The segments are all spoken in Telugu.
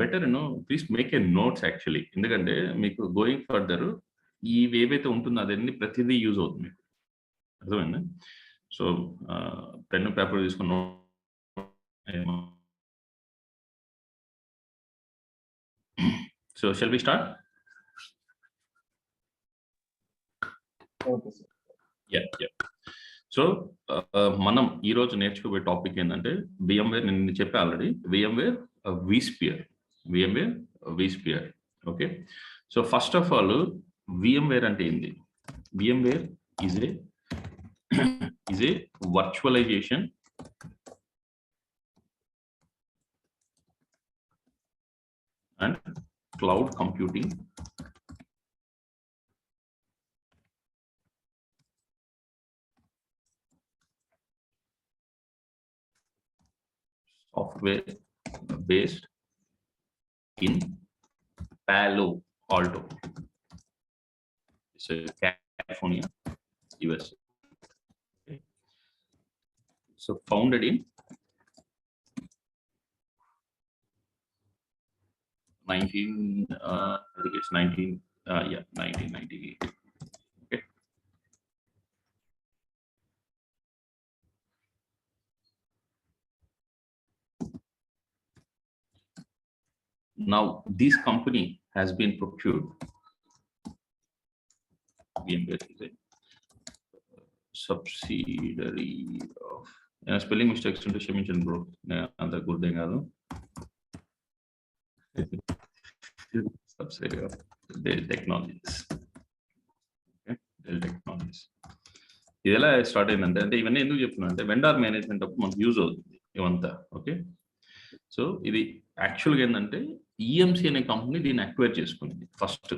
Better please make a notes actually. ఎందుకంటే మీకు గోయింగ్ ఫర్దర్ ఇవి ఏవైతే ఉంటుందో అదన్నీ ప్రతిదీ యూజ్ అవుతుంది మీకు. అర్థమైందా? సో పెన్ పేపర్ తీసుకున్న so shall we start? Okay sir. Yeah. So మనం ఈరోజు నేర్చుకోబోయే టాపిక్ ఏంటంటే VMware. నేను చెప్పా already, VMware vSphere. Okay. So first of all VMware అంటే ఏంది? VMware is a virtualization and cloud computing software based in Palo Alto. It's California, US. Okay. So founded in 1998. Okay. Now this company has been procured. VMware is a subsidiary of spelling mistakes into Sheminchen bro. Another good thing. Subsidiary of Dell Technologies. Okay, Dell Technologies. ఇది ఎలా స్టార్ట్ అయిందంటే ఇవన్నీ ఎందుకు చెప్తున్నా అంటే వెండర్ మేనేజ్మెంట్ అప్పుడు మనకు యూజ్ అవుతుంది ఇవంతా. ఓకే. సో ఇది యాక్చువల్గా ఏంటంటే EMC అనే కంపెనీ దీన్ని అక్వైర్ చేసుకుంది first.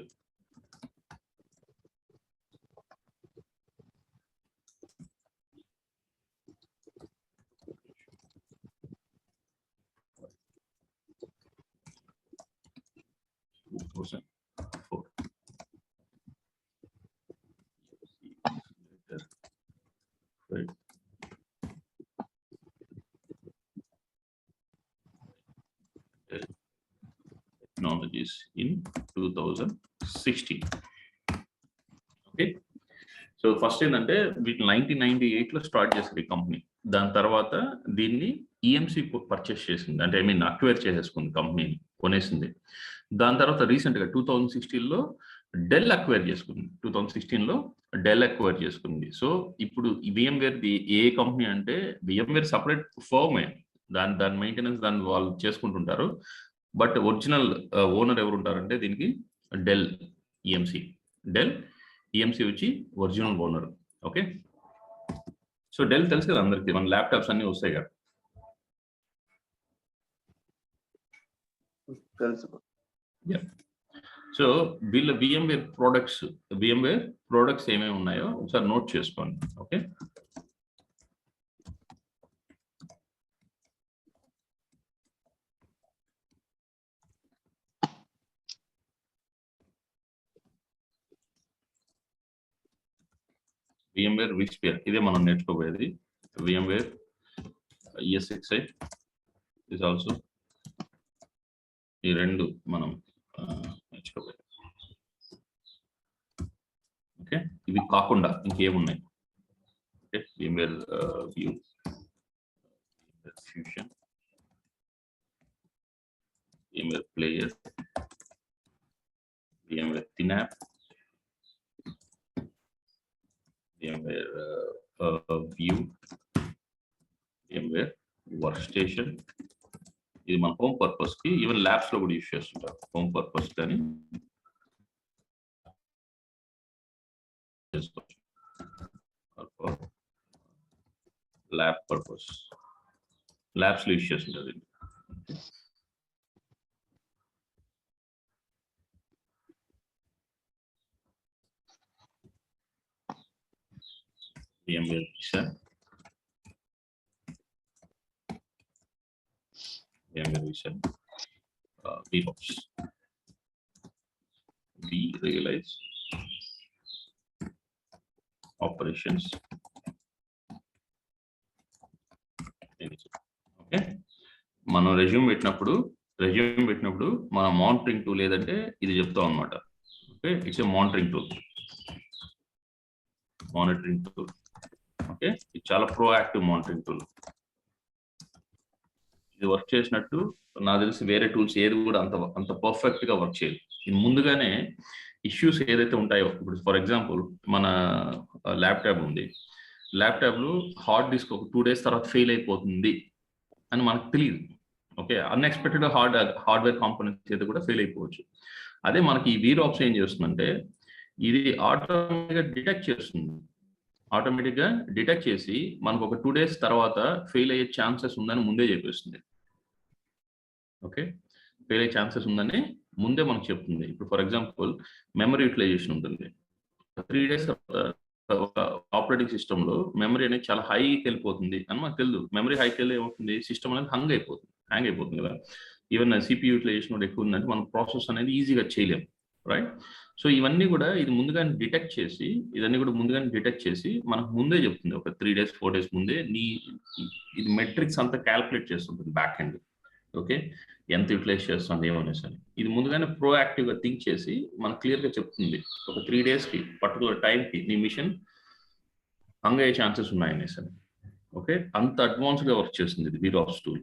Technologies in 2016. Okay. So first ఏంటంటే వీటిని 1998లో స్టార్ట్ చేశారు ఈ కంపెనీ. దాని తర్వాత దీన్ని EMC పర్చేస్ చేసింది, అంటే ఐ మీన్ అక్వైర్ చేసేసుకుంది, కంపెనీని కొనేసింది. దాని తర్వాత రీసెంట్గా 2016లో డెల్ అక్వైర్ చేసుకుంది. 2016లో డెల్ అక్వైర్ చేసుకుంది. సో ఇప్పుడు VMware ఏ కంపెనీ అంటే VMware సపరేట్ ఫర్మే, దాని మెయింటెనెన్స్ దాన్ని వాళ్ళు చేసుకుంటుంటారు. బట్ ఒరిజినల్ ఓనర్ ఎవరు ఉంటారంటే దీనికి డెల్ EMC వచ్చి original owner. Okay. So Dell తెలుసు కదా అందరికి, మన ల్యాప్టాప్స్ అన్ని వస్తాయి కదా. తెలుసు. సో వీళ్ళ VMware ప్రొడక్ట్స్ ఏమేమి ఉన్నాయో ఒకసారి నోట్ చేసుకోండి. ఓకే. VMware vSphere ఇదే మనం నేర్చుకోబోయేది. VMware ESXi is also ఈ రెండు మనం నేర్చుకోబోయేది. ఓకే. ఇవి కాకుండా ఇంకేమున్నాయి? Okay. VMware View, VMware Fusion, VMware Player, VMware ThinApp, VMware View, VMware Workstation. ఇది మన హోమ్ పర్పస్ కి, ఈవెన్ ల్యాబ్స్ లో కూడా యూజ్ చేస్తుంటారు హోమ్ పర్పస్ కానీ. ల్యాబ్ పర్పస్, ల్యాబ్స్ లో యూజ్ చేస్తుంటారు. VMware Visa, VROPS, vRealize, operations. Okay. మనం రెజ్యూమ్ పెట్టినప్పుడు రెజ్యూమ్ పెట్టినప్పుడు మన మానిటరింగ్ టూల్ ఏదంటే ఇది చెప్తాం అనమాట. Okay, it's a monitoring tool. Okay, ఇది చాలా ప్రోయాక్టివ్ మానిటరింగ్ టూల్. ఇది వర్క్ చేసినట్టు నాకు తెలిసి వేరే టూల్స్ ఏది కూడా అంత పర్ఫెక్ట్ గా వర్క్ చేయదు. ఇది ముందుగానే ఇష్యూస్ ఏదైతే ఉంటాయో, ఇప్పుడు ఫర్ ఎగ్జాంపుల్ మన ల్యాప్టాప్ ఉంది, ల్యాప్టాప్ లో హార్డ్ డిస్క్ ఒక 2 days తర్వాత ఫెయిల్ అయిపోతుంది అని మనకు తెలియదు. ఓకే, అన్ఎక్స్పెక్టెడ్ హార్డ్వేర్ కాంపోనెంట్స్ అయితే కూడా ఫెయిల్ అయిపోవచ్చు. అదే మనకి ఈ VROPS ఏం చేస్తుందంటే ఇది ఆటోమేటిక్గా డిటెక్ట్ చేస్తుంది. ఆటోమేటిక్గా డిటెక్ట్ చేసి మనకు ఒక 2 days తర్వాత ఫెయిల్ అయ్యే ఛాన్సెస్ ఉందని ముందే చెప్పేస్తుంది. ఓకే, ఫెయిల్ అయ్యే ఛాన్సెస్ ఉందని ముందే మనకు చెప్తుంది. ఇప్పుడు ఫర్ ఎగ్జాంపుల్ మెమరీ యూటిలైజేషన్ ఉంటుంది. 3 days ఒక ఆపరేటింగ్ సిస్టంలో మెమరీ అనేది చాలా హైకి వెళ్ళిపోతుంది అని మనకు తెలుసు. మెమరీ హైకి వెళ్ళి ఏమవుతుంది, సిస్టమ్ అనేది హ్యాంగ్ అయిపోతుంది కదా. ఈవెన్ CPU యూటిలైజేషన్ కూడా ఎక్కువ ఉందంటే మనం ప్రాసెస్ అనేది ఈజీగా చేయలేము, రైట్? సో ఇవన్నీ కూడా ఇది ముందుగానే డిటెక్ట్ చేసి మనకు ముందే చెప్తుంది. ఒక 3 days 4 days ముందే ఇది మెట్రిక్స్ అంతా క్యాల్కులేట్ చేస్తుంటుంది బ్యాక్ ఎండ్. ఓకే, ఎంత యూటిలైజ్ చేస్తుంది ఏమనేసి అని ఇది ముందుగానే ప్రోయాక్టివ్ గా థింక్ చేసి మనకు క్లియర్ గా చెప్తుంది. ఒక 3 days కి పర్టికులర్ టైంకి నీ మిషన్ హంగ్ అయ్యే ఛాన్సెస్ ఉన్నాయనేసి అని. ఓకే, అంత అడ్వాన్స్డ్ గా వర్క్ చేస్తుంది ఇది VROPS టూల్,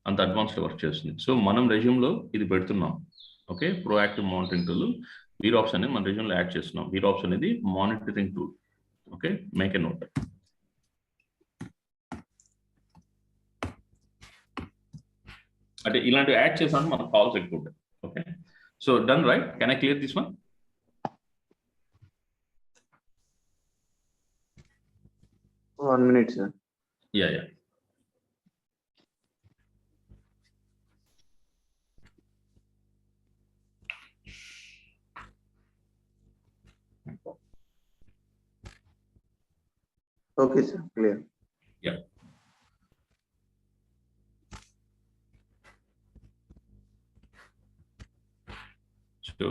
అంత అడ్వాన్స్డ్ గా వర్క్ చేస్తుంది. సో మనం రెజ్యూమ్ లో ఇది పెడుతున్నాం. Okay, proactive monitoring tool VROPS అనేది మన రెజ్యూమ్ లో యాడ్ చేస్తున్నాం. VROPS అనేది monitoring tool. Okay, make a note. అంటే ఇలాంటివి యాడ్ చేసాను మనకు కాల్స్ ఎక్కువ ఉంటాయి. Okay, so done right. Can I clear this one? One minute, sir. Yeah. Okay, sir. Clear. Yeah. So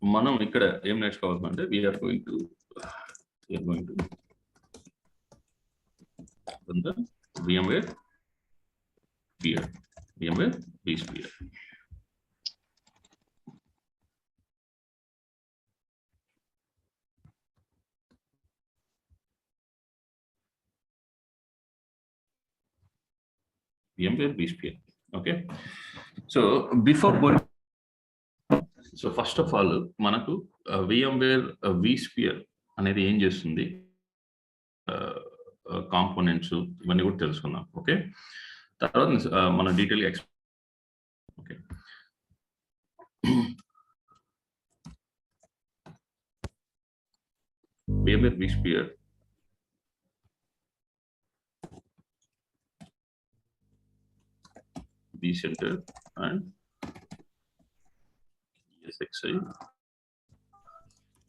మనం ఇక్కడ ఏం నేర్చుకోవాలంటే we're going to the VMware vSphere. VMware vSphere. Okay, so before going, so first of all మనకు VMware vSphere అనేది ఏం చేస్తుంది, కాంపోనెంట్స్ ఇవన్నీ కూడా తెలుసుకుందాం. ఓకే, తర్వాత మన డీటెయిల్ గా okay VMware vSphere vCenter and ESXi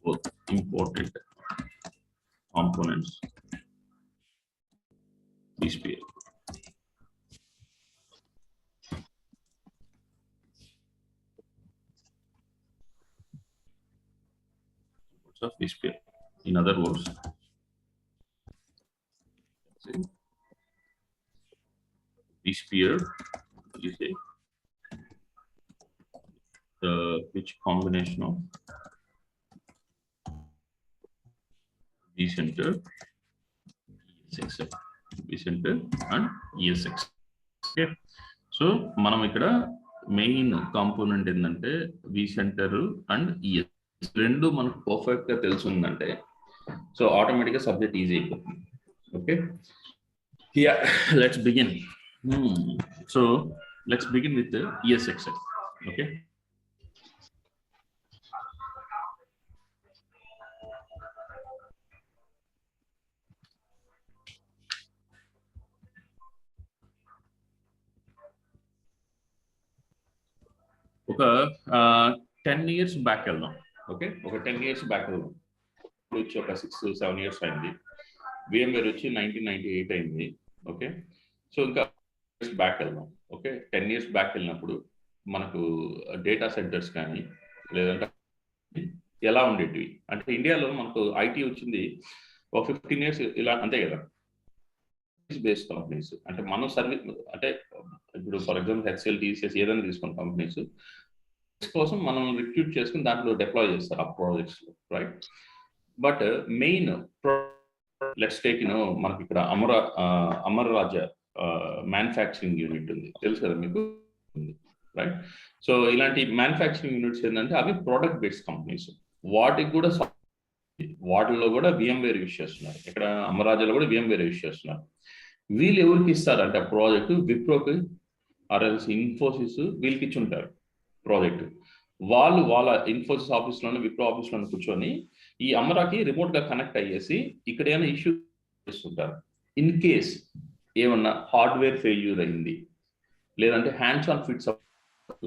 both important components vSphere. Of vSphere. In other words, vSphere is which combination of vCenter, vCenter and ESX. Okay, so మనం ఇక్కడ మెయిన్ కాంపోనెంట్ ఏంటంటే vCenter అండ్ ESX. రెండు మనకు పర్ఫెక్ట్ గా తెలుసుందంటే సో ఆటోమేటిక్ గా సబ్జెక్ట్ ఈజీ అయిపోతుంది. Okay, let's begin. So let's begin with ESXi. Okay, ఒక 10 years బ్యాక్ వెళ్దాం. ఓకే, ఒక 10 years బ్యాక్ వెళ్దాం. ఇప్పుడు వచ్చి ఒక 6-7 years అయింది. VMware వచ్చి 1998 అయింది. ఓకే, సో ఇంకా బ్యాక్ వెళ్దాం. ఓకే, 10 years బ్యాక్ వెళ్ళినప్పుడు మనకు డేటా సెంటర్స్ కానీ లేదంటే ఎలా ఉండేటివి అంటే ఇండియాలో మనకు IT వచ్చింది ఒక 15 years ఇలా అంతే కదా. Based companies. అంటే మనం సర్వీస్ అంటే ఇప్పుడు ఫర్ ఎగ్జాంపుల్ హెచ్సిఎల్, టీసీఎస్ ఏదైనా తీసుకున్న కంపెనీస్ కోసం మనం రిక్రూట్ చేసుకుని దాంట్లో డిప్లాయ్ చేస్తారు ఆ ప్రాజెక్ట్స్ లో, right? But main let's take మనకి ఇక్కడ అమర్ రాజా మ్యానుఫ్యాక్చరింగ్ యూనిట్ ఉంది, తెలుసు కదా మీకు, రైట్? సో ఇలాంటి మ్యానుఫ్యాక్చరింగ్ యూనిట్స్ ఏంటంటే అవి ప్రోడక్ట్ బేస్డ్ కంపెనీస్. వాటికి కూడా వాటిల్లో కూడా VMware యూజ్ చేస్తున్నారు. ఇక్కడ అమరాజాలో కూడా VMware యూజ్ చేస్తున్నారు. వీళ్ళు ఎవరికి ఇస్తారంటే ఆ ప్రాజెక్ట్ విప్రోకి ఆర్ఎల్స్ ఇన్ఫోసిస్ వీళ్ళకి ఇచ్చి ఉంటారు ప్రాజెక్ట్. వాళ్ళు వాళ్ళ ఇన్ఫోసిస్ ఆఫీస్లోనే విప్రో ఆఫీస్లోనే కూర్చొని ఈ అమరాకి రిమోట్ గా కనెక్ట్ అయ్యేసి ఇక్కడ ఏమైనా ఇష్యూ చేస్తుంటారు. ఇన్ కేస్ ఏమన్నా హార్డ్వేర్ ఫెయిల్యూర్ అయింది, లేదంటే hands on fits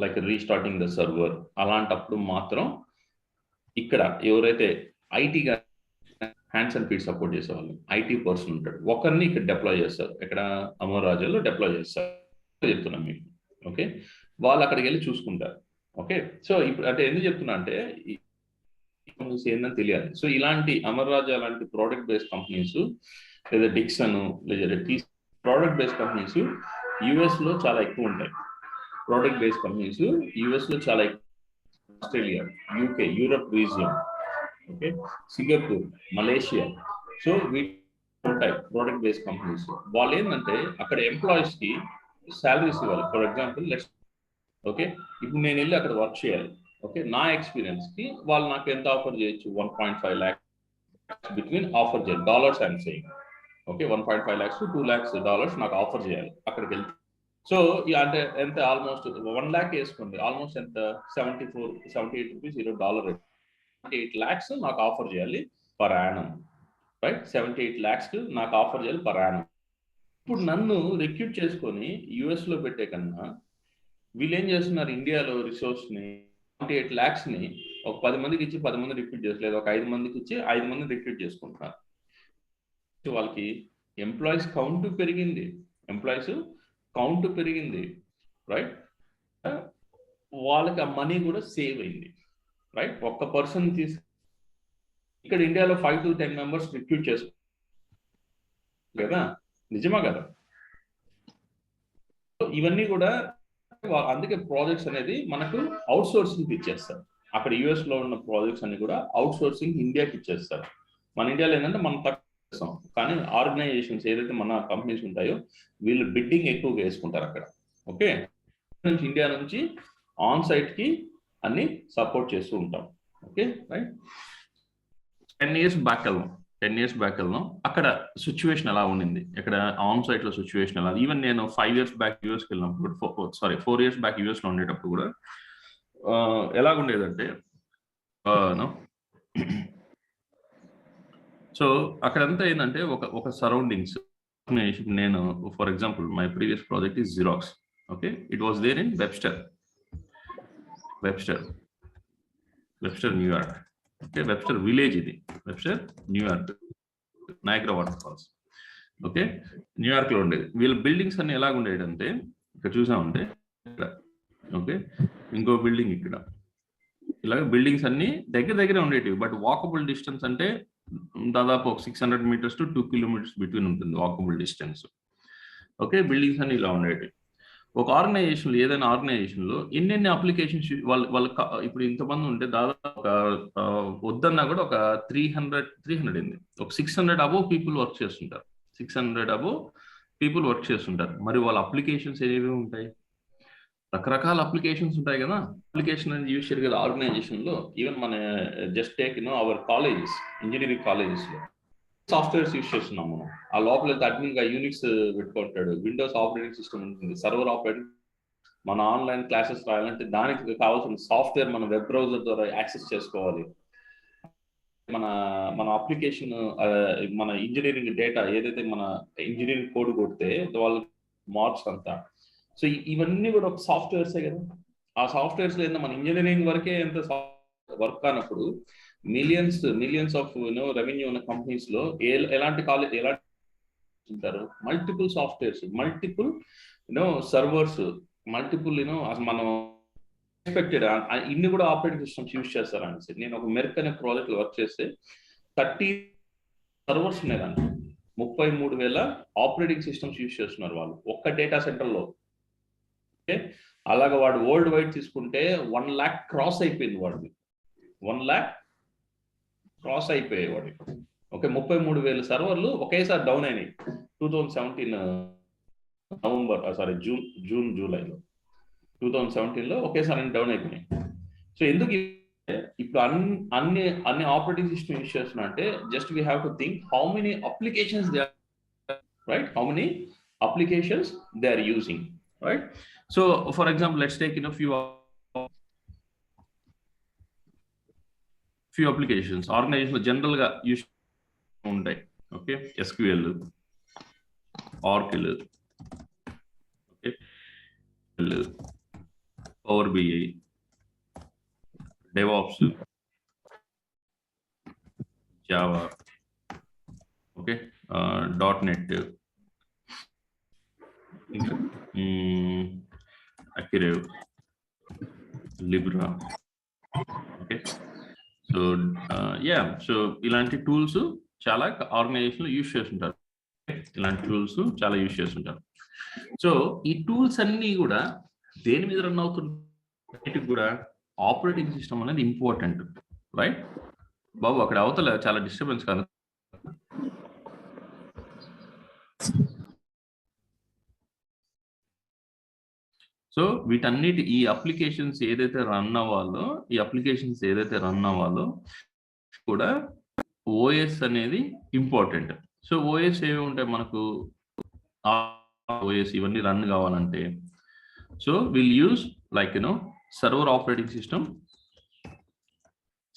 like restarting the server, అలాంటప్పుడు మాత్రం ఇక్కడ ఎవరైతే ఐటీగా హ్యాండ్స్ అండ్ ఫీట్ సపోర్ట్ చేసేవాళ్ళు ఐటీ పర్సన్ ఉంటాడు, ఒకరిని ఇక్కడ డిప్లాయ్ చేస్తారు, ఇక్కడ అమరాజాలో డిప్లాయ్ చేస్తారు చెప్తున్నాం మీకు. ఓకే, వాళ్ళు అక్కడికి వెళ్ళి చూసుకుంటారు. ఓకే, సో ఇప్పుడు అంటే ఎందుకు చెప్తున్నా అంటే ఏందని తెలియాలి. సో ఇలాంటి అమరాజా లాంటి ప్రోడక్ట్ బేస్డ్ కంపెనీస్ లేదా డిక్సన్ లేదా ప్రోడక్ట్ బేస్డ్ కంపెనీస్ యుఎస్ లో చాలా ఎక్కువ ఉంటాయి. ప్రోడక్ట్ బేస్డ్ కంపెనీస్ యుఎస్ లో చాలా ఎక్కువ. Australia, UK, Europe region, okay, Singapore, Malaysia, so వీటి ఉంటాయి ప్రోడక్ట్ బేస్డ్ కంపెనీస్. వాళ్ళు ఏంటంటే అక్కడ ఎంప్లాయీస్ కి శాలరీస్ ఇవ్వాలి. ఫర్ ఎగ్జాంపుల్ ఓకే, ఇప్పుడు నేను వెళ్ళి అక్కడ వర్క్ చేయాలి. ఓకే, నా ఎక్స్పీరియన్స్ కి వాళ్ళు నాకు ఎంత ఆఫర్ చేయొచ్చు, 1.5 lakhs బిట్వీన్ ఆఫర్ చేయాలి, dollars I'm saying. Okay, 1.5 lakhs to 2 lakhs నాకు ఆఫర్ చేయాలి అక్కడికి వెళ్తే. సో అంటే ఎంత, ఆల్మోస్ట్ 1 lakh వేసుకోండి, ఆల్మోస్ట్ ఎంత, 78 రూపీస్ $1. 78 lakhs నాకు ఆఫర్ చేయాలి పర్ యానం, రైట్? 78 lakhs నాకు ఆఫర్ చేయాలి పర్ యానం. ఇప్పుడు నన్ను రిక్రూట్ చేసుకొని యుఎస్ లో పెట్టే కన్నా వీళ్ళు ఏం చేస్తున్నారు, ఇండియాలో రిసోర్స్ ని 78 lakhs ని ఒక 10 మందికి ఇచ్చి 10 మంది రిక్రూట్ చేసలేదు, ఒక 5 మందికి ఇచ్చి 5 మందిని రిక్రూట్ చేసుకుంటున్నారు. వాళ్ళకి ఎంప్లాయీస్ కౌంట్ పెరిగింది, రైట్? వాళ్ళకి ఆ మనీ కూడా సేవ్ అయింది, రైట్? ఒక్క పర్సన్ ఇక్కడ ఇండియాలో 5 to 10 members రిక్రూట్ చేసుకో కదా, నిజమా కదా? ఇవన్నీ కూడా అందుకే ప్రాజెక్ట్స్ అనేది మనకు అవుట్ సోర్సింగ్ ఇచ్చేస్తారు. అక్కడ యుఎస్ లో ఉన్న ప్రాజెక్ట్స్ అన్ని కూడా అవుట్ సోర్సింగ్ ఇండియాకి ఇచ్చేస్తారు. మన ఇండియాలో ఏంటంటే మనం తక్కువ చేస్తాం, కానీ ఆర్గనైజేషన్స్ ఏదైతే మన కంపెనీస్ ఉంటాయో వీళ్ళు బిడ్డింగ్ ఎక్కువగా వేసుకుంటారు అక్కడ. ఓకే, ఇండియా నుంచి ఆన్ సైట్ కి అన్ని సపోర్ట్ చేస్తూ ఉంటాం. Okay, right? 10 years బ్యాక్ వెళ్దాం, అక్కడ సిచ్యువేషన్ ఎలా ఉండింది, ఇక్కడ ఆన్ సైట్ లో సిచ్యువేషన్ ఎలా. ఈవెన్ నేను 5 years బ్యాక్ యూఎస్కి వెళ్ళినప్పుడు, 4 years బ్యాక్ యూఎస్ లో ఉండేటప్పుడు కూడా ఎలాగుండేదంటే సో అక్కడంతా ఏంటంటే ఒక సరౌండింగ్స్. నేను for example my previous project is Xerox. Okay, it was there in Webster New York. Okay, Webster village, ఇది Webster New York, Niagara water falls. Okay, New York లో ఉండేది. వీళ్ళ బిల్డింగ్స్ అన్ని ఎలాగుండేదంటే ఇక్కడ చూసామంటే ఇక్కడ, ఓకే, ఇంకో బిల్డింగ్ ఇక్కడ, ఇలాగ బిల్డింగ్స్ అన్ని దగ్గర ఉండేటివి. బట్ వాకబుల్ డిస్టెన్స్ అంటే దాదాపు ఒక 600 meters to 2 kilometers బిట్వీన్ ఉంటుంది వాకబుల్ డిస్టెన్స్. ఓకే, బిల్డింగ్స్ అన్ని ఇలా ఉండేటివి. ఒక ఆర్గనైజేషన్, ఏదైనా ఆర్గనైజేషన్ లో ఎన్ని అప్లికేషన్స్ వాళ్ళ ఇప్పుడు ఇంతమంది ఉంటే దాదాపు వద్దన్నా కూడా ఒక 300 ఏంది, ఒక 600 above పీపుల్ వర్క్ చేస్తుంటారు. 600 above పీపుల్ వర్క్ చేస్తుంటారు. మరి వాళ్ళ అప్లికేషన్స్ ఏవి ఉంటాయి, రకరకాల అప్లికేషన్స్ ఉంటాయి కదా. అప్లికేషన్ అనేది యూజ్ చేయరు కదా ఆర్గనైజేషన్ లో. ఈవెన్ మన just take our colleges, engineering colleges లో సాఫ్ట్వేర్స్ యూజ్ చేస్తున్నాం మనం. ఆ లోపల అడ్మిన్ గా యూనిక్స్ పెట్టుకుంటాడు, విండోస్ ఆపరేటింగ్ సిస్టమ్ ఉంటుంది, సర్వర్ ఆపరేటింగ్. మన ఆన్లైన్ క్లాసెస్ రాయాలంటే దానికి కావాల్సిన సాఫ్ట్వేర్ మన వెబ్ బ్రౌజర్ ద్వారా యాక్సెస్ చేసుకోవాలి. మన అప్లికేషన్, మన ఇంజనీరింగ్ డేటా ఏదైతే మన ఇంజనీరింగ్ కోడ్ కొడితే వాళ్ళ మార్క్స్ అంతా. సో ఇవన్నీ కూడా ఒక సాఫ్ట్వేర్సే కదా. ఆ సాఫ్ట్వేర్స్ లో మన ఇంజనీరింగ్ వరకే ఎంత వర్క్ కానప్పుడు మిలియన్స్ ఆఫ్ రెవెన్యూ ఉన్న కంపెనీస్ లో ఎలాంటి ఉంటారు, multiple softwares, multiple servers, multiple మనం ఎక్స్పెక్టెడ్ ఇన్ని కూడా ఆపరేటింగ్ సిస్టమ్స్ యూజ్ చేస్తారు అనేసి. నేను ఒక మెర్క్ అనే ప్రాజెక్ట్ లో వర్క్ చేస్తే 30 సర్వర్స్ ఉన్నాయి దాంట్లో. 33,000 ఆపరేటింగ్ సిస్టమ్స్ యూజ్ చేస్తున్నారు వాళ్ళు ఒక్క డేటా సెంటర్లో. ఓకే, అలాగా వాడు వరల్డ్ వైడ్ తీసుకుంటే 1 lakh క్రాస్ అయిపోయింది వాడిది. 1 lakh క్రాస్ అయిపోయాయి వాడి. ఓకే, 33,000 సర్వర్లు ఒకేసారి డౌన్ అయినాయి 2017 జూన్ జూలైలో 2017లో ఒకేసారి డౌన్ అయిపోయినాయి. సో ఎందుకు ఇప్పుడు అన్ని ఆపరేటింగ్ సిస్టమ్ యూజ్ చేస్తున్నా అంటే just we have to think how many applications they are, right, how many applications they are using, right. So for example let's take few applications organisation general గా యూజ్ ఉంటాయి. Okay, SQL, Oracle, okay, Power BI, DevOps, Java, okay, .NET, Acquireo, Libra, okay. So so ఇలాంటి టూల్స్ చాలా ఆర్గనైజేషన్ యూజ్ చేస్తుంటారు. ఇలాంటి టూల్స్ చాలా యూజ్ చేస్తుంటారు. సో ఈ టూల్స్ అన్ని కూడా దేని మీద రన్ అవుతుంది కూడా ఆపరేటింగ్ సిస్టమ్ అనేది ఇంపార్టెంట్, రైట్. బాబు అక్కడ అవతల చాలా డిస్టర్బెన్స్ కాదు. సో వీటన్నిటి ఈ అప్లికేషన్స్ ఏదైతే రన్ అవ్వాలో కూడా ఓఎస్ అనేది ఇంపార్టెంట్. సో ఓఎస్ ఏవి ఉంటాయి మనకు, ఓఎస్ ఇవన్నీ రన్ కావాలంటే so will use like server operating system,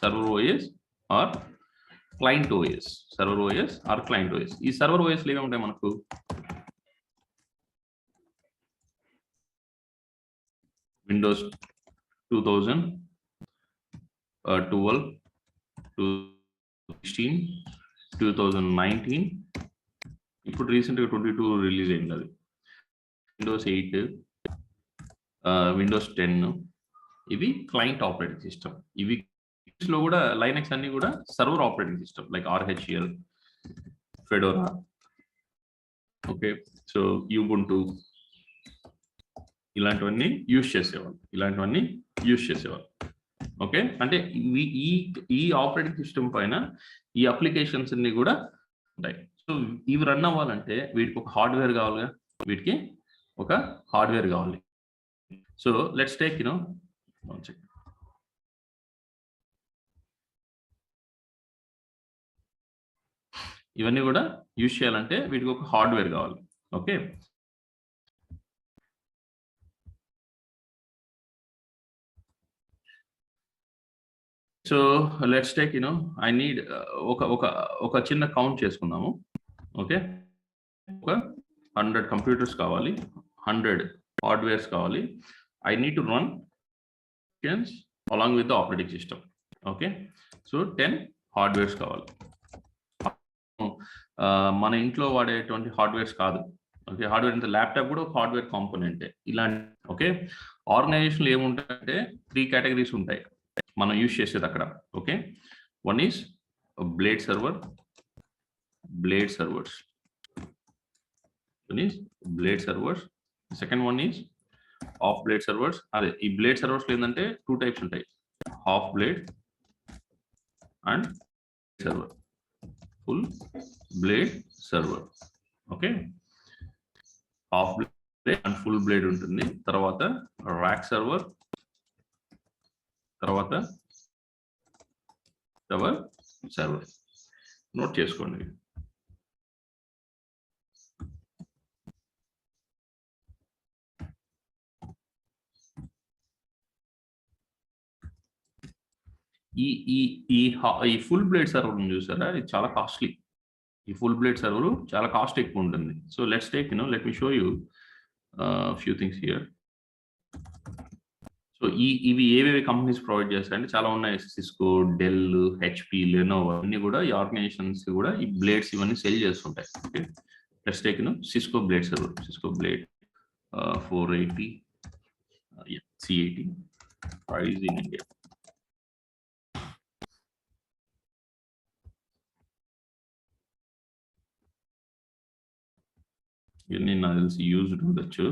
server OS or client OS, server OS or client OS. ఈ సర్వర్ ఓఎస్లు ఏమి ఉంటాయి మనకు, విండోస్ 2012, 2016, 2019, ఇప్పుడు రీసెంట్గా 22 రిలీజ్ అయింది అది. విండోస్ 8, విండోస్ 10, ఇవి క్లయింట్ ఆపరేటింగ్ సిస్టమ్. ఇవి లో కూడా లైనక్స్ అన్ని కూడా server operating system like RHEL, Fedora, okay. So Ubuntu ఇలాంటివన్నీ యూజ్ చేసేవాళ్ళు. ఓకే, అంటే ఈ ఆపరేటింగ్ సిస్టమ్ పైన ఈ అప్లికేషన్స్ అన్ని కూడా ఉంటాయి. సో ఇవి రన్ అవ్వాలంటే వీటికి ఒక హార్డ్వేర్ కావాలిగా, సో లెట్స్ టేక్ ఇవన్నీ కూడా యూజ్ చేయాలంటే వీటికి ఒక హార్డ్వేర్ కావాలి. Okay, so let's take I need ఒక చిన్న కౌంట్ చేసుకుందాము. ఓకే, ఒక 100 కంప్యూటర్స్ కావాలి, 100 హార్డ్వేర్స్ కావాలి. I need to run along with the operating system. Okay, so 10 hardwares కావాలి. మన ఇంట్లో వాడేటువంటి హార్డ్వేర్స్ కాదు. ఓకే, హార్డ్వేర్ అంటే ల్యాప్టాప్ కూడా ఒక హార్డ్వేర్ కాంపోనెంటే. ఇలాంటి ఓకే ఆర్గనైజేషన్లు ఏముంటాయంటే 3 కేటగిరీస్ ఉంటాయి మనం యూజ్ చేసేది అక్కడ. Okay, one is blade servers, second one is of blade servers. అదే ఈ బ్లేడ్ సర్వర్స్ ఏంటంటే 2 టైప్స్ ఉంటాయి, half blade and server, full blade server. Okay, half blade and full blade ఉంటుంది. తర్వాత ర్యాక్ సర్వర్, తర్వాత టవర్ సర్వర్. నోట్ చేసుకోండి. ఈ ఫుల్ బ్లేడ్ సర్వర్ చూసారా, ఇది చాలా కాస్ట్లీ. ఈ ఫుల్ బ్లేడ్ సర్వర్ చాలా కాస్ట్ ఎక్కువ ఉంటుంది. So let's take let me show you few things here. So ఇవి ఏవేవి కంపెనీస్ ప్రొవైడ్ చేస్తాయంటే చాలా ఉన్నాయి. సిస్కో, డెల్, HP, లెనోవో అన్ని కూడా ఈ ఆర్గనైజేషన్స్ కూడా ఈ బ్లేడ్స్ ఇవన్నీ సెల్ చేస్తుంటాయి. Okay, let's take Cisco blade server, Cisco blade 480 C80 price in India. ఇవన్నీ నాకు తెలిసి యూజ్డ్ ఉండొచ్చు.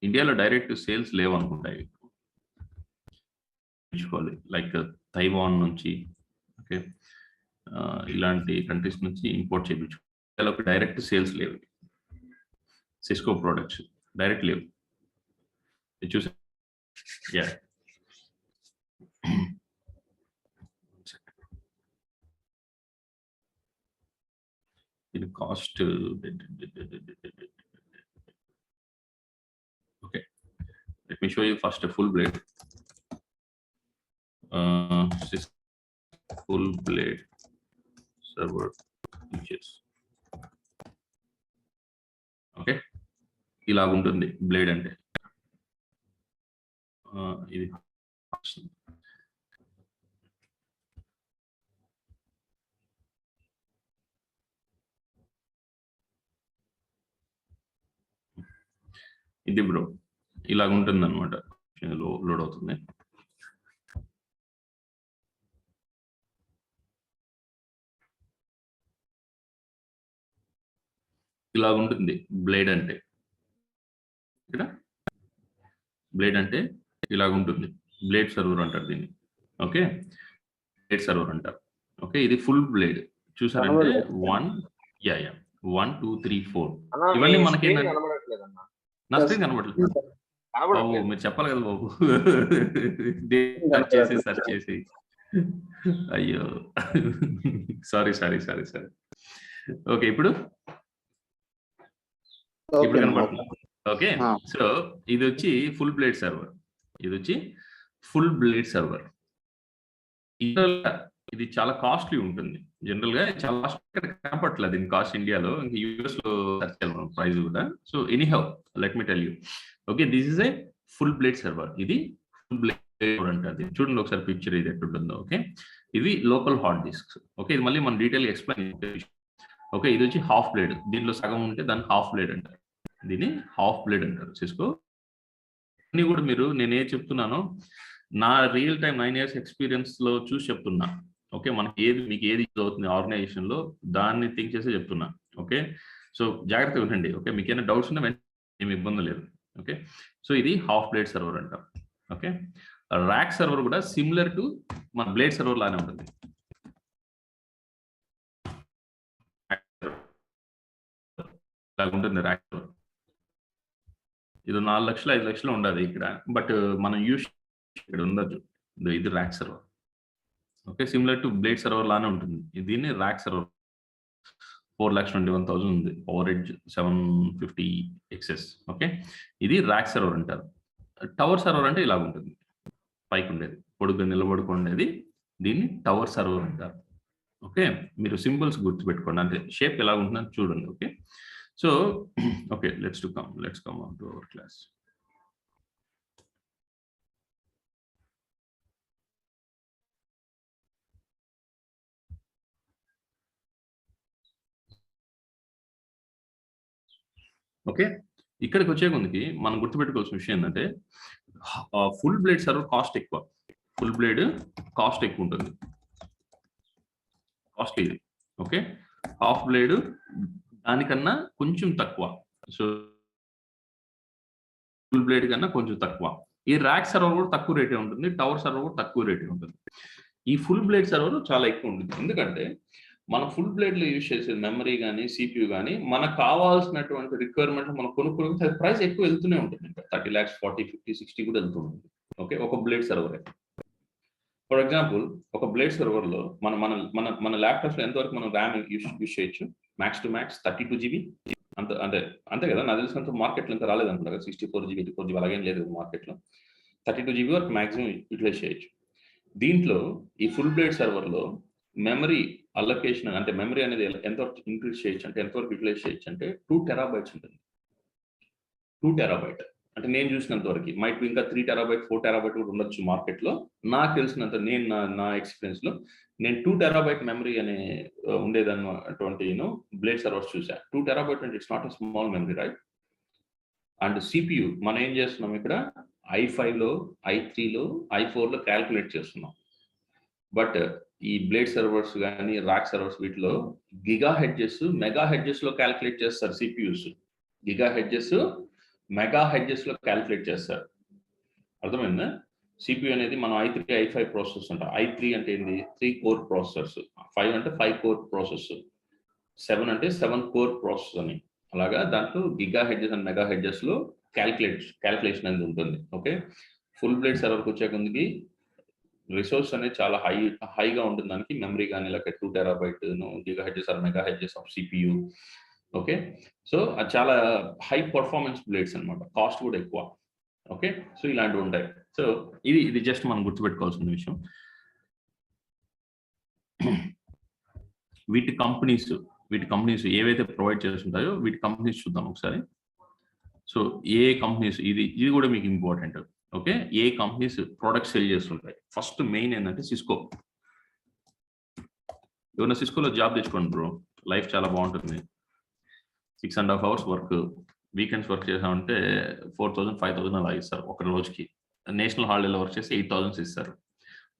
ఇండియాలో డైరెక్ట్ సేల్స్ లేవనుకుంటాయి, లైక్ తైవాన్ నుంచి, ఓకే, ఇలాంటి కంట్రీస్ నుంచి ఇంపోర్ట్ చేయించుకోవాలి. డైరెక్ట్ సేల్స్ లేవు, సిస్కో ప్రోడక్ట్స్ డైరెక్ట్ లేవు. చూసా, యా, ఇది cost. Okay, let me show you first a full blade. Full blade server features. Okay, ఇలా ఉంటుంది బ్లేడ్ అంటే. ఇది ఇది బ్రో ఇలాగ ఉంటుంది అనమాట. లోడ్ అవుతుంది. ఇలాగ ఉంటుంది బ్లేడ్ అంటే. ఇక్కడ బ్లేడ్ అంటే ఇలాగ ఉంటుంది. బ్లేడ్ సర్వర్ అంటారు దీన్ని. ఓకే, బ్లేడ్ సర్వర్ అంటారు. ఓకే, ఇది ఫుల్ బ్లేడ్. చూసారంటే 1 1 2 3 4 ఇవన్నీ మనకి నా స్క్రీన్ కనబడలేదు బాబు. మీరు చెప్పాలి కదా బాబు. సెర్చ్ చేసి అయ్యో, సారీ. ఓకే, ఇప్పుడు కనబడుతుంది. ఓకే, సో ఇది వచ్చి ఫుల్ బ్లేడ్ సర్వర్. ఇది చాలా కాస్ట్లీ ఉంటుంది. జనరల్ గా చాలా కనపట్లేదు దీని కాస్ట్ ఇండియాలో. ఇంకా యూఎస్ లో సెర్చ్ చేయాలి మనం ప్రైస్ కూడా. So anyhow let me tell you. Okay, this is a full blade server. ఇది ఫుల్ బ్లేడ్ అంటారు. చూడండి ఒకసారి పిక్చర్ ఇది ఎట్టుంటుందో. ఓకే, ఇవి లోకల్ హార్డ్ డిస్క్స్. ఓకే, ఇది మళ్ళీ మనం డీటెయిల్ ఎక్స్ప్లెయిన్. ఓకే, ఇది వచ్చి హాఫ్ బ్లేడ్. దీంట్లో సగం ఉంటే దాన్ని హాఫ్ బ్లేడ్ అంటారు. దీన్ని హాఫ్ బ్లేడ్ అంటారు. సిస్కో అన్ని కూడా మీరు నేనే చెప్తున్నానో నా రియల్ టైం 9 years ఎక్స్పీరియన్స్ లో చూసి చెప్తున్నా. ఓకే, మనకి మీకు ఏది యూజ్ అవుతుంది ఆర్గనైజేషన్ లో దాన్ని థింక్ చేసి చెప్తున్నా. ఓకే, సో జాగ్రత్తగా ఉండండి. ఓకే, మీకు ఏమైనా డౌట్స్ ఉన్నా ఏమి ఇబ్బంది లేదు. ఓకే, సో ఇది హాఫ్ బ్లేడ్ సర్వర్ అంటాం. ఓకే, ర్యాక్ సర్వర్ కూడా సిమిలర్ టు మన బ్లేడ్ సర్వర్ లానే ఉంటుంది. ఉంటుంది ర్యాక్ సర్వర్. ఇది 4 లక్షలు 5 లక్షలు ఉండదు ఇక్కడ, బట్ మనం యూస్ ఇక్కడ ఉండదు. ఇది rack server. Okay, similar to blade server లానే ఉంటుంది. దీన్ని ర్యాక్ సర్వర్ 4,21,000 ఉంది. Power edge 750 XS. ఓకే, ఇది ర్యాక్ సర్వర్ అంటారు. టవర్ సర్వర్ అంటే ఇలా ఉంటుంది, పైకి ఉండేది, పొడుగ్గా నిలబడుకునేది. దీన్ని టవర్ సర్వర్ అంటారు. ఓకే, మీరు సింబల్స్ గుర్తుపెట్టుకోండి, అంటే షేప్ ఎలా ఉంటుందని చూడండి. Okay, so okay, let's come on to our class. Okay, ఇక్కడికి వచ్చే కొందికి మనం గుర్తుపెట్టుకోవాల్సిన విషయం ఏంటంటే ఫుల్ బ్లేడ్ సర్వర్ కాస్ట్ ఎక్కువ. ఫుల్ బ్లేడ్ కాస్ట్ ఎక్కువ ఉంటుంది, కాస్ట్లీ ఇది. ఓకే, హాఫ్ బ్లేడ్ దానికన్నా కొంచెం తక్కువ. సో ఫుల్ బ్లేడ్ కన్నా కొంచెం తక్కువ. ఈ ర్యాక్ సర్వర్ కూడా తక్కువ రేటే ఉంటుంది, టవర్ సర్వర్ కూడా తక్కువ రేటే ఉంటుంది. ఈ ఫుల్ బ్లేడ్ సర్వర్ చాలా ఎక్కువ ఉంటుంది. ఎందుకంటే మన ఫుల్ బ్లేడ్ లో యూజ్ చేసే మెమరీ కానీ CPU కానీ మనకు కావాల్సినటువంటి రిక్వైర్మెంట్ మనం కొనుక్కోవడానికి ప్రైస్ ఎక్కువ వెళ్తూనే ఉంటుంది. 30 lakhs 40 50 60 కూడా వెళ్తుంది. ఓకే, ఒక బ్లేడ్ సర్వర్. ఫర్ ఎగ్జాంపుల్ ఒక బ్లేడ్ సర్వర్ లో మన మన మన మన ల్యాప్టాప్స్ లో ఎంతవరకు మనం ర్యామ్ యూజ్ చేయొచ్చు? Max to max 32 GB. అంతే కదా, నాకు తెలిసినంత మార్కెట్లో ఎంత రాలేదనుకుంటా కదా, 64 GB 24 GB అలాగేం లేదు మార్కెట్లో. 32 GB వరకు మాక్సిమం యూటిలైజ్ చేయొచ్చు. దీంట్లో ఈ ఫుల్ బ్లేడ్ సర్వర్ లో మెమరీ అలొకేషన్ అంటే మెమరీ అనేది ఎంతవరకు ఇంక్రీజ్ చేయొచ్చు అంటే ఎంతవరకు యూటిలైజ్ చేయొచ్చు అంటే 2 TB ఉంటుంది. 2 TB అంటే నేను చూసినంత వరకు మైట్ ఇంకా 3 TB 4 TB కూడా ఉండొచ్చు మార్కెట్లో. నాకు తెలిసినంత నేను నా ఎక్స్పీరియన్స్ లో నేను 2 TB మెమరీ అనే ఉండేదన్నటువంటి బ్లేడ్ సర్వర్స్ చూసా. 2 TB అంటే it's not a small memory, right? And CPU మనం ఏం చేస్తున్నాం ఇక్కడ i5 లో, i3 లో, i4 లో క్యాల్కులేట్ చేస్తున్నాం. బట్ ఈ బ్లేడ్ సర్వర్స్ కానీ రాక్ సర్వర్స్ వీటిలో గిగా హెడ్జెస్ మెగా హెడ్జెస్ లో క్యాలిక్యులేట్ చేస్తారు CPUs. Giga hedges mega hedges లో క్యాలిక్యులేట్ చేస్తారు. అర్థమైందా? సిపియూ అనేది మనం i3 i5 ప్రాసెస్ అంటాం. i3 అంటే ఏంది? 3 కోర్ ప్రాసెసర్స్, 5 అంటే 5 కోర్ ప్రాసెస్, 7 అంటే 7 కోర్ ప్రాసెస్ అని. అలాగా దాంట్లో giga hedges and mega hedges లో క్యాలిక్యులేషన్ అనేది ఉంటుంది. ఓకే, ఫుల్ బ్లేడ్ సర్వర్కి వచ్చే కొందికి రిసోర్స్ అనేది చాలా హైగా ఉంటుంది. దానికి మెమరీ కానీ లేక 2 terabyte giga hertz or mega hertz of CPU. Okay, so అది చాలా హై పర్ఫార్మెన్స్ బ్లేడ్స్ అనమాట, కాస్ట్ కూడా ఎక్కువ. ఓకే, సో ఇలాంటివి ఉంటాయి. సో ఇది జస్ట్ మనం గుర్తుపెట్టుకోవాల్సిన విషయం. వీటి కంపెనీస్ ఏవైతే ప్రొవైడ్ చేస్తుంటాయో వీటి కంపెనీస్ చూద్దాం ఒకసారి. సో ఏ కంపెనీస్, ఇది కూడా మీకు ఇంపార్టెంట్. ఓకే, ఏ కంపెనీస్ ప్రొడక్ట్స్ సేల్ చేస్తుంటాయి. ఫస్ట్ మెయిన్ ఏంటంటే సిస్కో. ఏమన్నా సిస్కోలో జాబ్ తెచ్చుకోండి బ్రో, లైఫ్ చాలా బాగుంటుంది. 6.5 hours వర్క్, వీకెండ్స్ వర్క్ చేసామంటే 4,000 5,000 అలా ఇస్తారు ఒక రోజుకి. నేషనల్ హాలిడేలో వర్క్ చేసి 8,000 ఇస్తారు,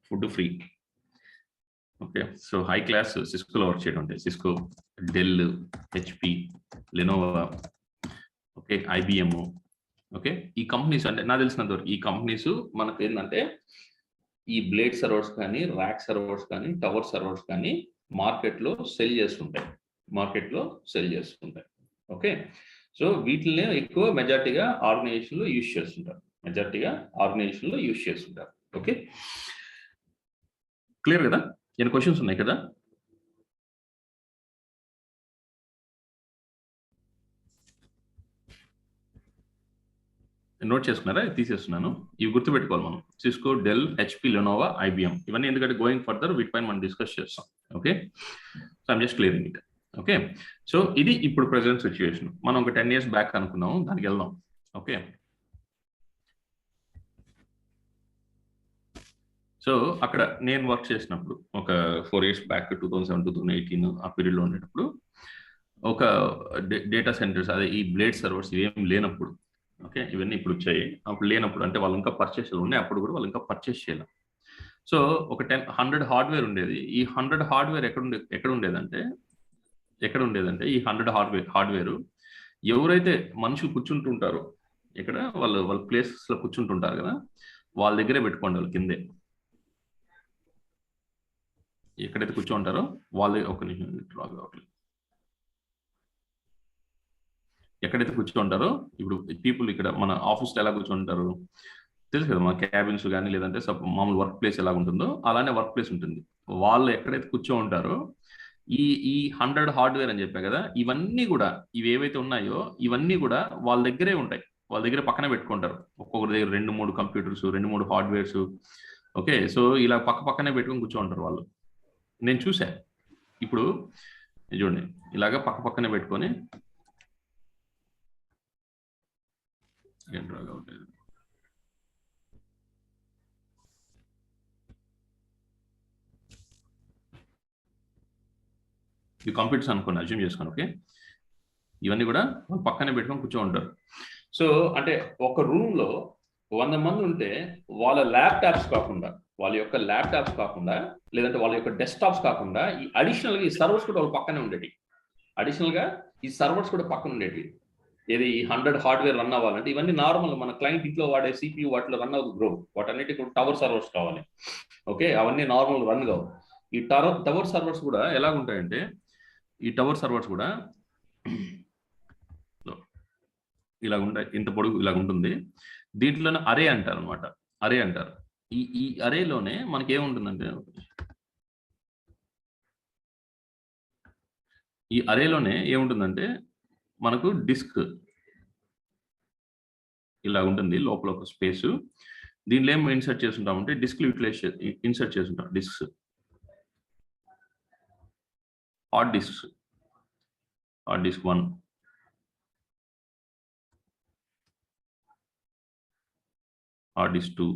food free. Okay, so high class సిస్కోలో వర్క్ చేయడం ఉంటాయి. Cisco, Dell, HP, Lenovo, okay, IBM. Okay, ఈ కంపెనీస్ అంటే నాకు తెలిసినంత వరకు ఈ కంపెనీస్ మనకు ఏంటంటే ఈ బ్లేడ్ సర్వర్స్ కానీ ర్యాక్ సర్వర్స్ కానీ టవర్ సర్వర్స్ కానీ మార్కెట్లో సెల్ చేస్తుంటాయి. ఓకే, సో వీటినే ఎక్కువ మెజారిటీగా ఆర్గనైజేషన్లో యూజ్ చేస్తుంటారు. ఓకే, క్లియర్ కదా? ఏమైనా క్వశ్చన్స్ ఉన్నాయి కదా? నోట్ చేసుకున్నారా? తీసేస్తున్నాను. ఇవి గుర్తుపెట్టుకోవాలి మనం. Cisco, Dell, HP, Lenovo, IBM, ఇవన్నీ ఎందుకంటే గోయింగ్ ఫర్దర్ వీటిపైన మనం డిస్కస్ చేస్తాం. Okay, so I'm just clearing it. Okay, so ఇది ఇప్పుడు ప్రెసెంట్ సిచ్యువేషన్. మనం ఒక 10 years బ్యాక్ అనుకున్నాం, దానికి వెళ్దాం. ఓకే, సో అక్కడ నేను వర్క్ చేసినప్పుడు ఒక 4 years బ్యాక్ 2007 2018 ఆ పీరియడ్లో ఉండేటప్పుడు ఒక డేటా సెంటర్స్, అదే ఈ బ్లేడ్ సర్వర్స్ ఇవేం లేనప్పుడు, ఓకే, ఇవన్నీ ఇప్పుడు వచ్చాయి. అప్పుడు లేనప్పుడు అంటే వాళ్ళు ఇంకా పర్చేస్ ఉన్నాయి, అప్పుడు కూడా వాళ్ళు ఇంకా పర్చేస్ చేయాలి. సో ఒక 100 హార్డ్వేర్ ఉండేది. ఈ 100 హార్డ్వేర్ ఎక్కడ ఉండేదంటే ఈ 100 హార్డ్వేర్ ఎవరైతే మనుషులు కూర్చుంటుంటారో ఇక్కడ వాళ్ళ ప్లేసెస్ లో కూర్చుంటుంటారు కదా, వాళ్ళ దగ్గరే పెట్టుకోండి. వాళ్ళు కిందే ఎక్కడైతే కూర్చోంటారో వాళ్ళే, ఒక నిమిషం డ్రా కావట్లేదు, ఎక్కడైతే కూర్చోంటారో ఇప్పుడు పీపుల్ ఇక్కడ మన ఆఫీస్లో ఎలా కూర్చుంటారు తెలుసు కదా, మన క్యాబిన్స్ కానీ లేదంటే మామూలు వర్క్ ప్లేస్ ఎలా ఉంటుందో అలానే వర్క్ ప్లేస్ ఉంటుంది. వాళ్ళు ఎక్కడైతే కూర్చో ఉంటారో ఈ 100 హార్డ్వేర్ అని చెప్పా కదా, ఇవన్నీ కూడా ఇవి ఏవైతే ఉన్నాయో ఇవన్నీ కూడా వాళ్ళ దగ్గరే ఉంటాయి. వాళ్ళ దగ్గర పక్కన పెట్టుకుంటారు. ఒక్కొక్కరి దగ్గర 2-3 కంప్యూటర్స్, 2-3 హార్డ్వేర్స్. ఓకే, సో ఇలా పక్కనే పెట్టుకొని కూర్చో ఉంటారు వాళ్ళు. నేను చూసా. ఇప్పుడు చూడండి, ఇలాగ పక్కనే పెట్టుకొని ఈ కంప్యూటర్స్ అనుకోండి, అజ్యూమ్ చేసుకోండి. ఓకే, ఇవన్నీ కూడా పక్కనే పెట్టుకొని కూర్చో ఉంటారు. సో అంటే ఒక రూమ్ లో 100 మంది ఉంటే వాళ్ళ ల్యాప్టాప్స్ కాకుండా లేదంటే వాళ్ళ యొక్క డెస్క్టాప్స్ కాకుండా ఈ అడిషనల్ గా ఈ సర్వర్స్ కూడా వాళ్ళ పక్కనే ఉండేవి. ఏది 100 హార్డ్వేర్ రన్ అవ్వాలంటే ఇవన్నీ నార్మల్ మన క్లయింట్ ఇంట్లో వాడే సిపియూ వాటిలో రన్ అవ్వదు బ్రో. వాటన్నిటి కూడా టవర్ సర్వర్స్ కావాలి. ఓకే, అవన్నీ నార్మల్ రన్ కావు. ఈ టవర్ సర్వర్స్ కూడా ఎలాగుంటాయంటే ఈ టవర్ సర్వర్స్ కూడా ఇలా ఉంటాయి, ఇంత పొడుగు ఇలా ఉంటుంది. దీంట్లోనే అరే అంటారు అనమాట. ఈ అరేలోనే మనకి ఏముంటుందంటే మనకు డిస్క్ ఇలా ఉంటుంది, లోపల ఒక స్పేస్. దీనిలో ఏం ఇన్సర్ట్ చేస్తుంటామంటే డిస్క్ యూటిలైజ్ ఇన్సర్ట్ చేస్తుంటాం. Discs, hard disk 1, hard disk 2,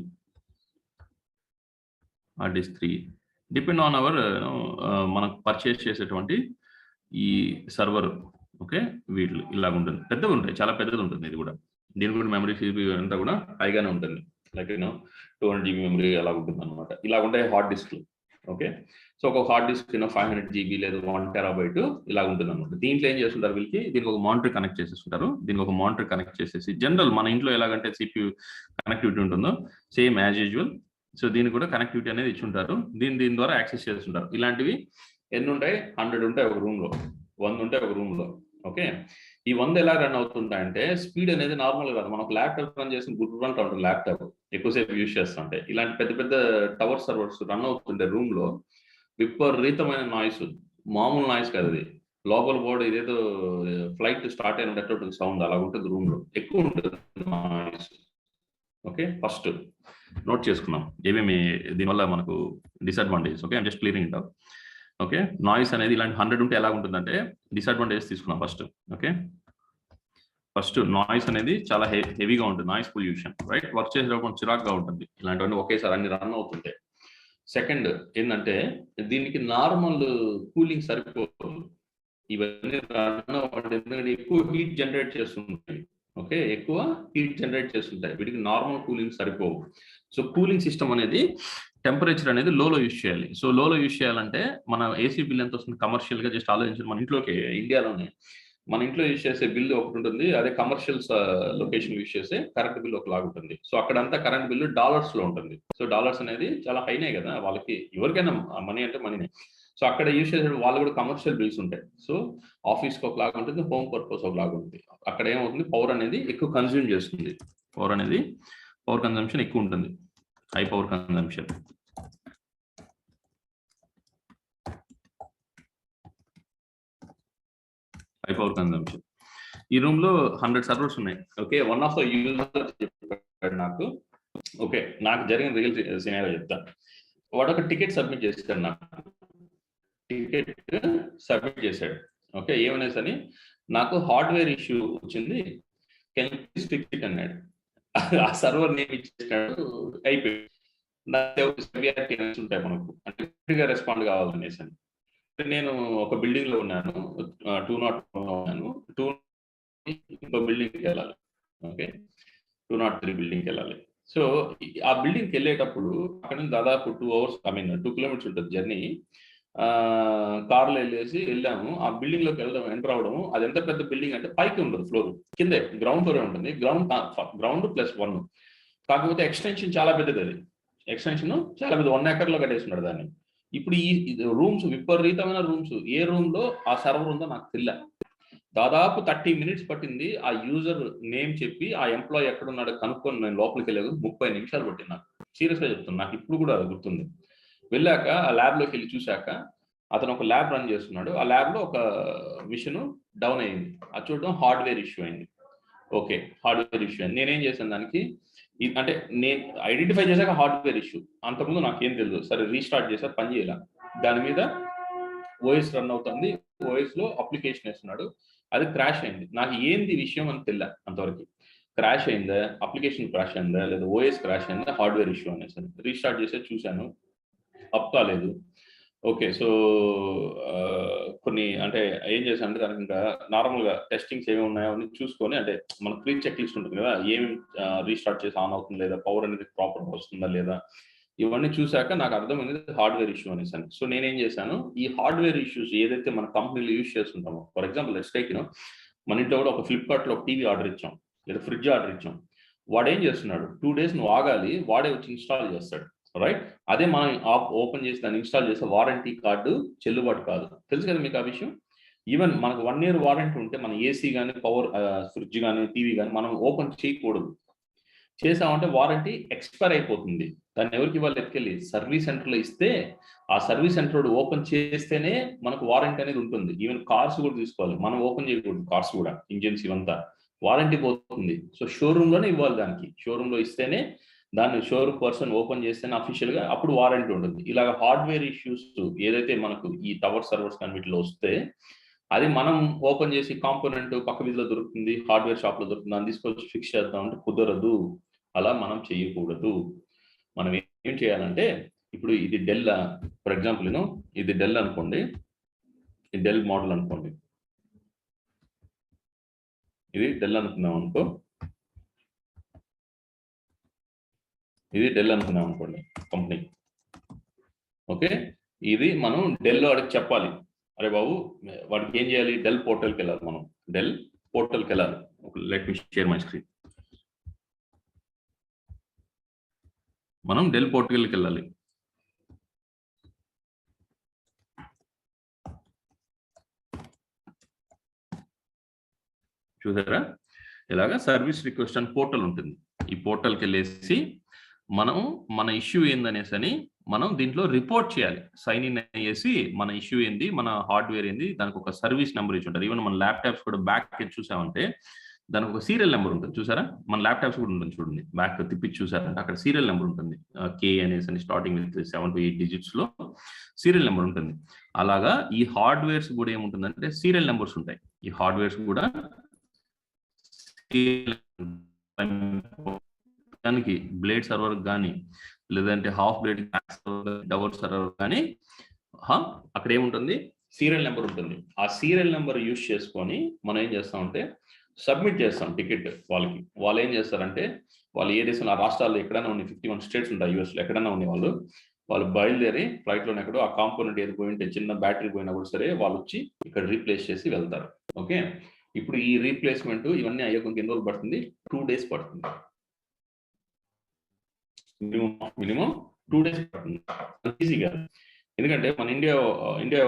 hard disk 3, depend on hour మనకు పర్చేస్ చేసేటువంటి ఈ సర్వర్. ఓకే, వీటిలో ఇలాగ ఉంటుంది, పెద్దగా ఉంటాయి, చాలా పెద్దది ఉంటుంది. ఇది కూడా దీని కూడా మెమరీ సిపి అంతా కూడా హైగానే ఉంటుంది. లైక్ 200 GB మెమరీ అలా ఉంటుంది అనమాట. ఇలా ఉంటాయి హార్డ్ డిస్క్లు. ఓకే, సో ఒక హార్డ్ డిస్క్ 500 GB లేదా 1 TB ఇలా ఉంటుంది అనమాట. దీంట్లో ఏం చేస్తుంటారు వీళ్ళకి, దీనికి ఒక మానిటర్ కనెక్ట్ చేసేస్తుంటారు. దీనికి ఒక మానిటర్ కనెక్ట్ చేసేసి జనరల్ మన ఇంట్లో ఎలాగంటే CPU కనెక్టివిటీ ఉంటుందో సేమ్ యాజ్ యూజువల్. సో దీనికి కూడా కనెక్టివిటీ అనేది ఇచ్చుంటారు. దీని ద్వారా యాక్సెస్ చేస్తుంటారు. ఇలాంటివి ఎన్ని ఉంటాయి, 100 ఉంటాయి ఒక రూమ్ లో, 100 ఉంటాయి ఒక రూమ్ లో. ఓకే, ఈ 100 ఎలా రన్ అవుతుంటాయంటే స్పీడ్ అనేది నార్మల్ కాదు. మనం ఒక ల్యాప్టాప్ రన్ చేసిన గుడ్ రన్ ఉంటుంది, ల్యాప్టాప్ ఎక్కువసేపు యూజ్ చేస్తుంటే ఇలాంటి పెద్ద పెద్ద టవర్ సర్వర్స్ రన్ అవుతుంటే రూమ్ లో విపరీతమైన నాయిస్, మామూలు నాయిస్ కాదు అది. లోపల బోర్డు ఇదేదో ఫ్లైట్ స్టార్ట్ అయినట్టు సౌండ్ అలా ఉంటుంది, రూమ్ లో ఎక్కువ ఉంటుంది నాయిస్. ఓకే, ఫస్ట్ నోట్ చేసుకున్నాం ఏమేమి దీనివల్ల మనకు disadvantage. Okay, I'm just clearing it out. Okay, noise అనేది ఇలాంటి 100 ఉంటే ఎలా ఉంటుందంటే డిసడ్వాంటేజ్ తీసుకున్నాం ఫస్ట్. ఓకే, ఫస్ట్ నాయిస్ అనేది చాలా హెవీగా ఉంటుంది, నాయిస్ పొల్యూషన్, రైట్. వర్క్ చేసేటప్పుడు చిరాకుగా ఉంటుంది ఇలాంటివన్నీ ఒకేసారి అన్ని రన్ అవుతుంటాయి. సెకండ్ ఏంటంటే దీనికి నార్మల్ కూలింగ్ సరిపోదు, ఇవన్నీ రన్ అవ్వండి ఎందుకంటే ఎక్కువ హీట్ జనరేట్ చేస్తుంటాయి. ఓకే, ఎక్కువ హీట్ జనరేట్ చేస్తుంటాయి, వీటికి నార్మల్ కూలింగ్ సరిపోవు. సో కూలింగ్ సిస్టమ్ అనేది టెంపరేచర్ అనేది లోలో యూజ్ చేయాలి. సో లోలో యూజ్ చేయాలంటే మన ఏసీ బిల్ ఎంత వస్తుంది కమర్షియల్ గా జస్ట్ ఆలోచించి, మన ఇంట్లోకి ఇండియాలోనే మన ఇంట్లో యూజ్ చేసే బిల్లు ఒకటి ఉంటుంది, అదే కమర్షియల్స్ లొకేషన్ యూజ్ చేసే కరెంట్ బిల్ ఒకలాగా ఉంటుంది. సో అక్కడంతా కరెంట్ బిల్లు డాలర్స్ లో ఉంటుంది. సో డాలర్స్ అనేది చాలా హైనే కదా వాళ్ళకి, ఎవరికైనా మనీ అంటే మనీనే. సో అక్కడ యూజ్ చేసే వాళ్ళు కూడా కమర్షియల్ బిల్స్ ఉంటాయి. సో ఆఫీస్కి ఒకలాగా ఉంటుంది, హోమ్ పర్పస్ ఒకలాగా ఉంటుంది. అక్కడ ఏమవుతుంది, పవర్ అనేది ఎక్కువ కన్జ్యూమ్ చేస్తుంది, పవర్ కన్జంప్షన్ ఎక్కువ ఉంటుంది, హై పవర్ కన్జంప్షన్. ఈ రూమ్ లో 100 సర్వర్స్ ఉన్నాయి. Okay, one of the user చెప్పాడు నాకు. ఓకే, నాకు జరిగిన రియల్ సినారియో చెప్తాను. వాడు ఒక టికెట్ సబ్మిట్ చేశాడు, నాకు టికెట్ సబ్మిట్ చేశాడు. ఓకే, ఏమనేసి అని నాకు హార్డ్వేర్ ఇష్యూ వచ్చింది, can you please fix it అన్నాడు. ఆ సర్వర్ నేమ్ ఇచ్చేసాడు, అయిపోయింది. ఉంటాయి మనకు అంటే రెస్పాండ్ కావాలనేసి అని. నేను ఒక బిల్డింగ్ లో ఉన్నాను, 201 లో ఉన్నాను, ఇంకో బిల్డింగ్కి వెళ్ళాలి. ఓకే, 203 బిల్డింగ్కి వెళ్ళాలి. సో ఆ బిల్డింగ్కి వెళ్ళేటప్పుడు అక్కడ నుంచి దాదాపు 2 hours, 2 kilometers ఉంటుంది జర్నీ. కార్లో వెళ్ళాము. ఆ బిల్డింగ్ లోకి వెళ్ళడం, ఎంటర్ అవడం, అది ఎంత పెద్ద బిల్డింగ్ అంటే పైకి ఉండదు ఫ్లోర్, కిందే గ్రౌండ్ ఫ్లోర్ ఉంటుంది. గ్రౌండ్ +1. కాకపోతే ఎక్స్టెన్షన్ చాలా పెద్దది, అది ఎక్స్టెన్షన్ చాలా పెద్ద 1 acre లో కట్టేస్తున్నాడు దాన్ని. ఇప్పుడు ఈ రూమ్స్ విపరీతమైన రూమ్స్, ఏ రూమ్ లో ఆ సర్వర్ ఉందో నాకు తెలియదు. దాదాపు 30 minutes పట్టింది ఆ యూజర్ నేమ్ చెప్పి ఆ ఎంప్లాయీ ఎక్కడున్నాడో కనుక్కొని నేను లోపలికి వెళ్ళలేదు. 30 నిమిషాలు పట్టింది నాకు, సీరియస్గా చెప్తున్నాను, నాకు ఇప్పుడు కూడా అది గుర్తుంది. వెళ్ళాక ఆ ల్యాబ్లోకి వెళ్ళి చూశాక అతను ఒక ల్యాబ్ రన్ చేస్తున్నాడు. ఆ ల్యాబ్లో ఒక మిషన్ డౌన్ అయింది, అది చూడడం హార్డ్వేర్ ఇష్యూ అయింది. ఓకే, హార్డ్వేర్ ఇష్యూ అయింది. నేనేం చేశాను దానికి, అంటే నేను ఐడెంటిఫై చేశాక హార్డ్వేర్ ఇష్యూ, అంతకుముందు నాకేం తెలియదు. సరే రీస్టార్ట్ చేశా, పని చేయాల. దాని మీద ఓఎస్ రన్ అవుతుంది, ఓఎస్ లో అప్లికేషన్ వేస్తున్నాడు, అది క్రాష్ అయింది. నాకు ఏంది విషయం అని తెలియదు అంతవరకు. క్రాష్ అయిందా, అప్లికేషన్ క్రాష్ అయిందా, లేదా ఓఎస్ క్రాష్ అయిందా, హార్డ్వేర్ ఇష్యూ అనేసి రీస్టార్ట్ చేసే చూశాను, అప్ కాలేదు. ఓకే, సో కొన్ని అంటే ఏం చేశాను అంటే దానికి ఇంకా నార్మల్గా టెస్టింగ్స్ ఏమి ఉన్నాయో అని చూసుకొని, అంటే మన ప్రీ చెక్ లిస్ట్ ఉంటుంది కదా, ఏమి రీస్టార్ట్ చేసి ఆన్ అవుతుంది లేదా, పవర్ అనేది ప్రాపర్గా వస్తుందా లేదా, ఇవన్నీ చూశాక నాకు అర్థమైంది హార్డ్వేర్ ఇష్యూ అనేసి. సో నేనేం చేశాను, ఈ హార్డ్వేర్ ఇష్యూస్ ఏదైతే మన కంపెనీలో యూజ్ చేస్తుంటామో, ఫర్ ఎగ్జాంపుల్ లెట్స్ టేక్ మన ఇంట్లో కూడా ఒక ఫ్లిప్కార్ట్లో ఒక టీవీ ఆర్డర్ ఇచ్చాం లేదా ఫ్రిడ్జ్ ఆర్డర్ ఇచ్చాం. వాడు ఏం చేస్తున్నాడు, 2 days నువ్వు ఆగాలి, వాడే వచ్చి ఇన్స్టాల్ చేస్తాడు, రైట్. అదే మనం ఓపెన్ చేసి దాన్ని ఇన్స్టాల్ చేసే వారంటీ కార్డు చెల్లుబాటు కాదు, తెలుసు కదా మీకు ఆ విషయం. ఈవెన్ మనకు 1 year వారంటీ ఉంటే మన ఏసీ కానీ, పవర్ ఫ్రిడ్జ్ కానీ, టీవీ కానీ మనం ఓపెన్ చేయకూడదు. చేసామంటే వారంటీ ఎక్స్పైర్ అయిపోతుంది. దాన్ని ఎవరికి ఇవ్వాలి, ఎత్తుకెళ్ళి సర్వీస్ సెంటర్లో ఇస్తే, ఆ సర్వీస్ సెంటర్ ఓపెన్ చేస్తేనే మనకు వారంటీ అనేది ఉంటుంది. ఈవెన్ కార్స్ కూడా తీసుకోవాలి, మనం ఓపెన్ చేయకూడదు కార్స్ కూడా, ఇంజిన్స్ ఇవంతా వారంటీ పోతుంది. సో షోరూంలోనే ఇవ్వాలి, దానికి షోరూంలో ఇస్తేనే, దాన్ని షోరూమ్ పర్సన్ ఓపెన్ చేస్తేనే అఫీషియల్గా అప్పుడు వారంటీ ఉంటుంది. ఇలాగ హార్డ్వేర్ ఇష్యూస్ ఏదైతే మనకు ఈ టవర్ సర్వర్స్ కానీ వీటిలో వస్తే, అది మనం ఓపెన్ చేసి కాంపోనెంట్ పక్క వీధిలో దొరుకుతుంది, హార్డ్వేర్ షాప్లో దొరుకుతుంది, దాన్ని తీసుకొచ్చి ఫిక్స్ చేద్దాం అంటే కుదరదు, అలా మనం చేయకూడదు. మనం ఏం చేయాలంటే, ఇప్పుడు ఇది డెల్, ఫర్ ఎగ్జాంపుల్ ఇది డెల్ అనుకోండి, ఇది డెల్ మోడల్ అనుకోండి, ఇది డెల్ అనుకున్నాం అనుకో, ఇది డెల్ అనుకున్నాం అనుకోండి కంపెనీ. ఓకే, ఇది మనం డెల్ వాడికి చెప్పాలి. అరే బాబు వాడికి ఏం చేయాలి, డెల్ పోర్టల్కి వెళ్ళాలి. మనం డెల్ పోర్టల్కి వెళ్ళాలి. Let me share my screen. మనం డెల్ పోర్టల్కి వెళ్ళాలి. చూసారా, ఇలాగా సర్వీస్ రిక్వెస్ట్ అని పోర్టల్ ఉంటుంది. ఈ పోర్టల్కి వెళ్ళేసి మనం మన ఇష్యూ ఏందనేసి అని మనం దీంట్లో రిపోర్ట్ చేయాలి. సైన్ ఇన్ అయ్యేసి మన ఇష్యూ ఏంది, మన హార్డ్వేర్ ఏంది, దానికి ఒక సర్వీస్ నెంబర్ ఇచ్చి ఉంటుంది. ఈవెన్ మన ల్యాప్టాప్స్ కూడా బ్యాక్ చూసామంటే దానికి ఒక సీరియల్ నెంబర్ ఉంటుంది. చూసారా, మన ల్యాప్టాప్స్ కూడా ఉంటుంది చూడండి, బ్యాక్ తిప్పి చూసారంటే అక్కడ సీరియల్ నెంబర్ ఉంటుంది. కే అనేసి అని స్టార్టింగ్ విత్ 7 to 8 digits లో సీరియల్ నెంబర్ ఉంటుంది. అలాగా ఈ హార్డ్వేర్స్ కూడా ఏముంటుందంటే సీరియల్ నెంబర్స్ ఉంటాయి. ఈ హార్డ్వేర్స్ కూడా దానికి బ్లేడ్ సర్వర్ కానీ లేదంటే హాఫ్ బ్లేడ్ డబుల్ సర్వర్ కానీ అక్కడ ఏముంటుంది, సీరియల్ నెంబర్ ఉంటుంది. ఆ సీరియల్ నెంబర్ యూజ్ చేసుకొని మనం ఏం చేస్తామంటే సబ్మిట్ చేస్తాం టికెట్ వాళ్ళకి. వాళ్ళు ఏం చేస్తారంటే వాళ్ళు ఏ దేశంలో, ఆ రాష్ట్రాల్లో ఎక్కడైనా ఉన్నాయి, 51 states ఉంటాయి యూఎస్లో, ఎక్కడైనా ఉన్నాయి వాళ్ళు బయలుదేరి ఫ్లైట్లో ఎక్కడో ఆ కాంపోనెంట్ ఏది పోయి ఉంటే చిన్న బ్యాటరీ పోయినా కూడా సరే వాళ్ళు వచ్చి ఇక్కడ రీప్లేస్ చేసి వెళ్తారు. ఓకే, ఇప్పుడు ఈ రీప్లేస్మెంట్ ఇవన్నీ అయ్యే కొంచెం ఎన్ని రోజులు పడుతుంది, 2 days పడుతుంది. మినిమం 2 days పడుతుంది. ఈజీగా, ఎందుకంటే మన ఇండియా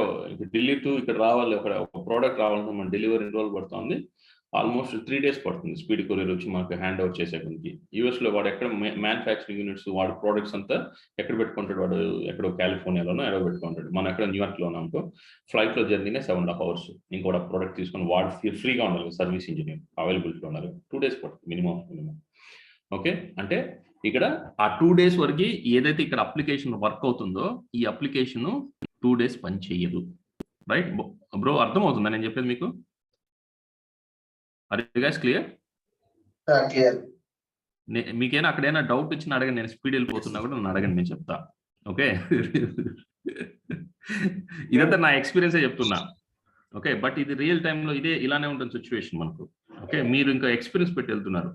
ఢిల్లీ టు ఇక్కడ రావాలి, ఒక ప్రోడక్ట్ రావాలంటే మన డెలివరీ ఎన్ని రోజులు పడుతుంది, ఆల్మోస్ట్ 3 days పడుతుంది. స్పీడ్ కొరియర్ వచ్చి మనకు హ్యాండ్ ఓవర్ చేసేకొనికి. యూఎస్లో వాడు ఎక్కడ మ్యానుఫ్యాక్చరింగ్ యూనిట్స్, వాడు ప్రోడక్ట్స్ అంతా ఎక్కడ పెట్టుకుంటాడు, వాడు ఎక్కడో కాలిఫోర్నియాలోనో ఎక్కడో పెట్టుకుంటాడు. మనం ఎక్కడ న్యూయార్క్లోనో అనుకో, ఫ్లైట్లో జర్నీనే 7.5 hours. ఇంకోటి ప్రోడక్ట్ తీసుకొని వాడు ఫ్రీగా ఉండాలి, సర్వీస్ ఇంజనీర్ అవైలబిలిటీలో ఉండాలి. 2 days పడుతుంది మినిమం. ఓకే, అంటే ఇక్కడ ఆ 2 days వరకు ఏదైతే ఇక్కడ అప్లికేషన్ వర్క్ అవుతుందో ఈ అప్లికేషన్ 2 days పని చేయదు. రైట్ బ్రో, అర్థమవుతుందా నేను చెప్పేది మీకు? Are you guys clear? Clear. మీకైనా అక్కడైనా డౌట్ ఇచ్చిన అడగండి, నేను స్పీడ్ వెళ్ళిపోతున్నా కూడా నన్ను అడగండి, నేను చెప్తా. ఓకే, ఇదంతా నా ఎక్స్పీరియన్సే చెప్తున్నా. ఓకే, బట్ ఇది రియల్ టైంలో ఇలానే ఉంటుంది సిచ్యువేషన్ మనకు. ఓకే, మీరు ఇంకా ఎక్స్పీరియన్స్ పెట్టి వెళ్తున్నారు.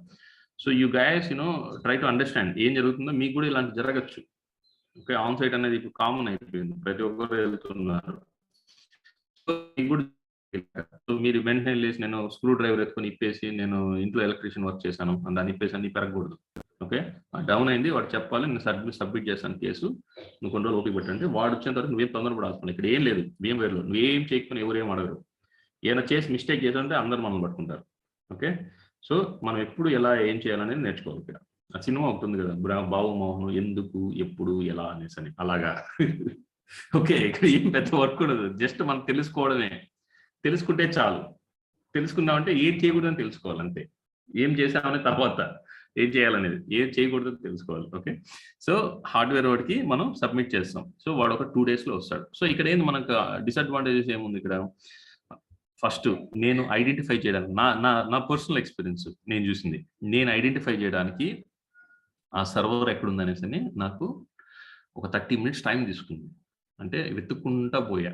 So you guys try to understand ఏం జరుగుతుందో. మీకు కూడా ఇలాంటి జరగచ్చు. ఓకే, ఆన్ సైట్ అనేది ఇప్పుడు కామన్ అయిపోయింది, ప్రతి ఒక్కరు వెళ్తున్నారు. సో మీరు వెంటనే లేసి నేను స్క్రూ డ్రైవర్ ఎత్తుకొని ఇప్పేసి నేను ఇంట్లో ఎలక్ట్రీషియన్ వర్క్ చేశాను దాన్ని ఇప్పేసి అన్ని పెరగకూడదు. ఓకే, డౌన్ అయింది, వాడు చెప్పాలి, నేను సబ్మిట్ చేస్తాను కేసు, నువ్వు కొన్ని రోజులు ఓపిక పెట్టంటే వాడు వచ్చేంత వరకు నువ్వేం తొందరపడాల్సిన. ఇక్కడ ఏం లేదు, VMwareలో నువ్వేం చేయకపోయినా ఎవరేం అడగరు. ఏమైనా చేసి మిస్టేక్ చేస్తుంటే అందరూ మనం పట్టుకుంటారు. ఓకే, సో మనం ఎప్పుడు ఎలా ఏం చేయాలనేది నేర్చుకోవాలి. ఇక్కడ ఆ సినిమా ఉంటుంది కదా, బాబు మోహన్ ఎందుకు ఎప్పుడు ఎలా అనేసి అని, అలాగా. ఓకే, ఇక్కడ ఏం పెద్ద వర్క్ ఉండదు, జస్ట్ మనం తెలుసుకోవడమే. తెలుసుకుంటే చాలు. తెలుసుకుందామంటే ఏం చేయకూడదని తెలుసుకోవాలి అంతే. ఏం చేసామనే తర్వాత ఏం చేయాలనేది, ఏం చేయకూడదు తెలుసుకోవాలి. ఓకే, సో హార్డ్వేర్ వాడికి మనం సబ్మిట్ చేస్తాం. సో వాడు ఒక 2 days లో వస్తాడు. సో ఇక్కడ ఏంది మనకు డిసడ్వాంటేజెస్ ఏముంది ఇక్కడ, ఫస్ట్ నేను ఐడెంటిఫై చేయడానికి నా పర్సనల్ ఎక్స్పీరియన్స్ నేను చూసింది, నేను ఐడెంటిఫై చేయడానికి ఆ సర్వర్ ఎక్కడుందనేసి నాకు ఒక 30 minutes టైం తీసుకుంది. అంటే వెతుక్కుంటా పోయా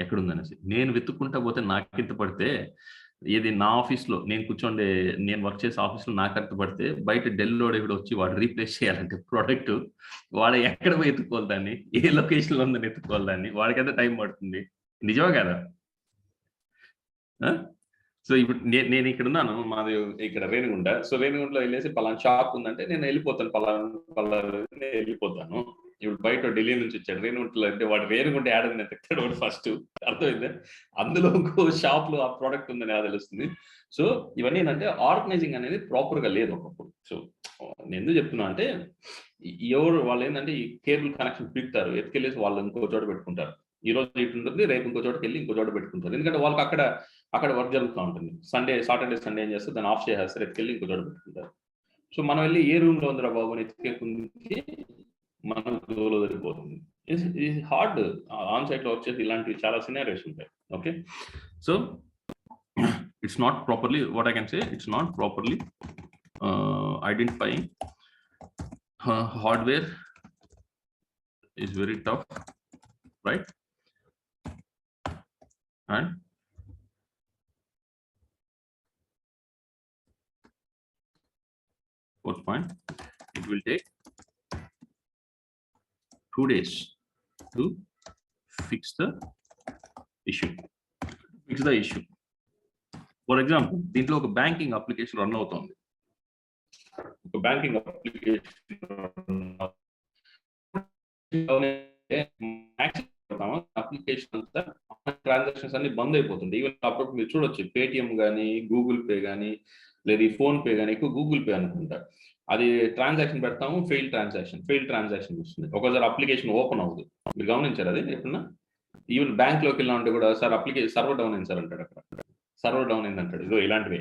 ఎక్కడుందనేసి. నేను వెతుక్కుంటా పోతే నాకెంత పడితే, ఏది నా ఆఫీస్లో నేను వర్క్ చేసే ఆఫీస్లో నాకు ఎంత పడితే, బయట డెల్లోడ్ ఎక్కడ వచ్చి వాడు రీప్లేస్ చేయాలంటే ప్రోడక్ట్, వాడు ఎక్కడ పోయి ఎత్తుకోవాలి దాన్ని, ఏ లొకేషన్లో ఉందని ఎత్తుకోవాలి దాన్ని, వాడికి ఎంత టైం పడుతుంది. నిజమే కదా? సో ఇప్పుడు నేను ఇక్కడ ఉన్నాను, మాది ఇక్కడ రేణిగుంట. సో రేణిగుంటలో వెళ్ళేసి పలానా షాప్ ఉందంటే నేను వెళ్ళిపోతాను, పలానా వెళ్ళిపోతాను. ఇప్పుడు బయట ఢిల్లీ నుంచి వచ్చాడు, రేణిగుంటలో అంటే వాడు రేణిగుంట యాడని ఎత్తాడు వాడు ఫస్ట్. అర్థమైందా? అందులో ఇంకో షాప్ లో ఆ ప్రోడక్ట్ ఉందని ఎలా తెలుస్తుంది. సో ఇవన్నీ ఏంటంటే ఆర్గనైజింగ్ అనేది ప్రాపర్ గా లేదు ఒకప్పుడు. సో నేను ఎందుకు చెప్తున్నా అంటే, వాళ్ళు ఏంటంటే ఈ కేబుల్ కనెక్షన్ పీకుతారు, ఎత్తుకెళ్ళేసి వాళ్ళు ఇంకో చోట పెట్టుకుంటారు. ఈ రోజు ఇటు ఉంటుంది, రేపు ఇంకో చోటకి వెళ్ళి ఇంకో చోట పెట్టుకుంటారు. ఎందుకంటే వాళ్ళకి అక్కడ వర్క్ జరుగుతూ ఉంటుంది. సాటర్డే సండే ఏం చేస్తారు, దాన్ని ఆఫ్ చేసేస్తారు, ఎత్తుకెళ్ళి ఇంకో చోట పెట్టుకుంటారు. సో మనం వెళ్ళి ఏ రూమ్ లో ఉందిరా బాబు అని ఎత్తుకెళ్ళి మనం గోలో జరిగిపోతుంది. హార్డ్ ఆన్ సైట్ లో వచ్చేసి ఇలాంటివి చాలా సినారియోస్ ఉంటాయి. Okay, so it's not properly, what I can say, it's not properly identifying hardware is very tough, right? And fourth point, it will take 2 days to fix the issue. For example దీంట్లో ఒక బ్యాంకింగ్ అప్లికేషన్ రన్ అవుతుంది. ఒక బ్యాంకింగ్ అప్లికేషన్ అంతా ట్రాన్సాక్షన్స్ అన్ని బంద్ అయిపోతుంది. ఈవెన్ అప్పుడు మీరు చూడొచ్చు పేటిఎం కానీ గూగుల్ పే కానీ లేదా ఈ ఫోన్ పే కానీ, ఎక్కువ గూగుల్ పే అనుకుంటా, అది ట్రాన్సాక్షన్ పెడతాము, ఫెయిల్ ట్రాన్సాక్షన్ వస్తుంది. ఒకసారి అప్లికేషన్ ఓపెన్ అవ్వదు. మీరు గమనించారు అది ఎప్పుడన్నా? ఈవెన్ బ్యాంక్ లోకి వెళ్ళా ఉంటే కూడా సార్ అప్లికేషన్ సర్వర్ డౌన్ అయింది సార్ అంటాడు. అక్కడ సర్వర్ డౌన్ అయింది అంటాడు. ఇదో ఇలాంటివి.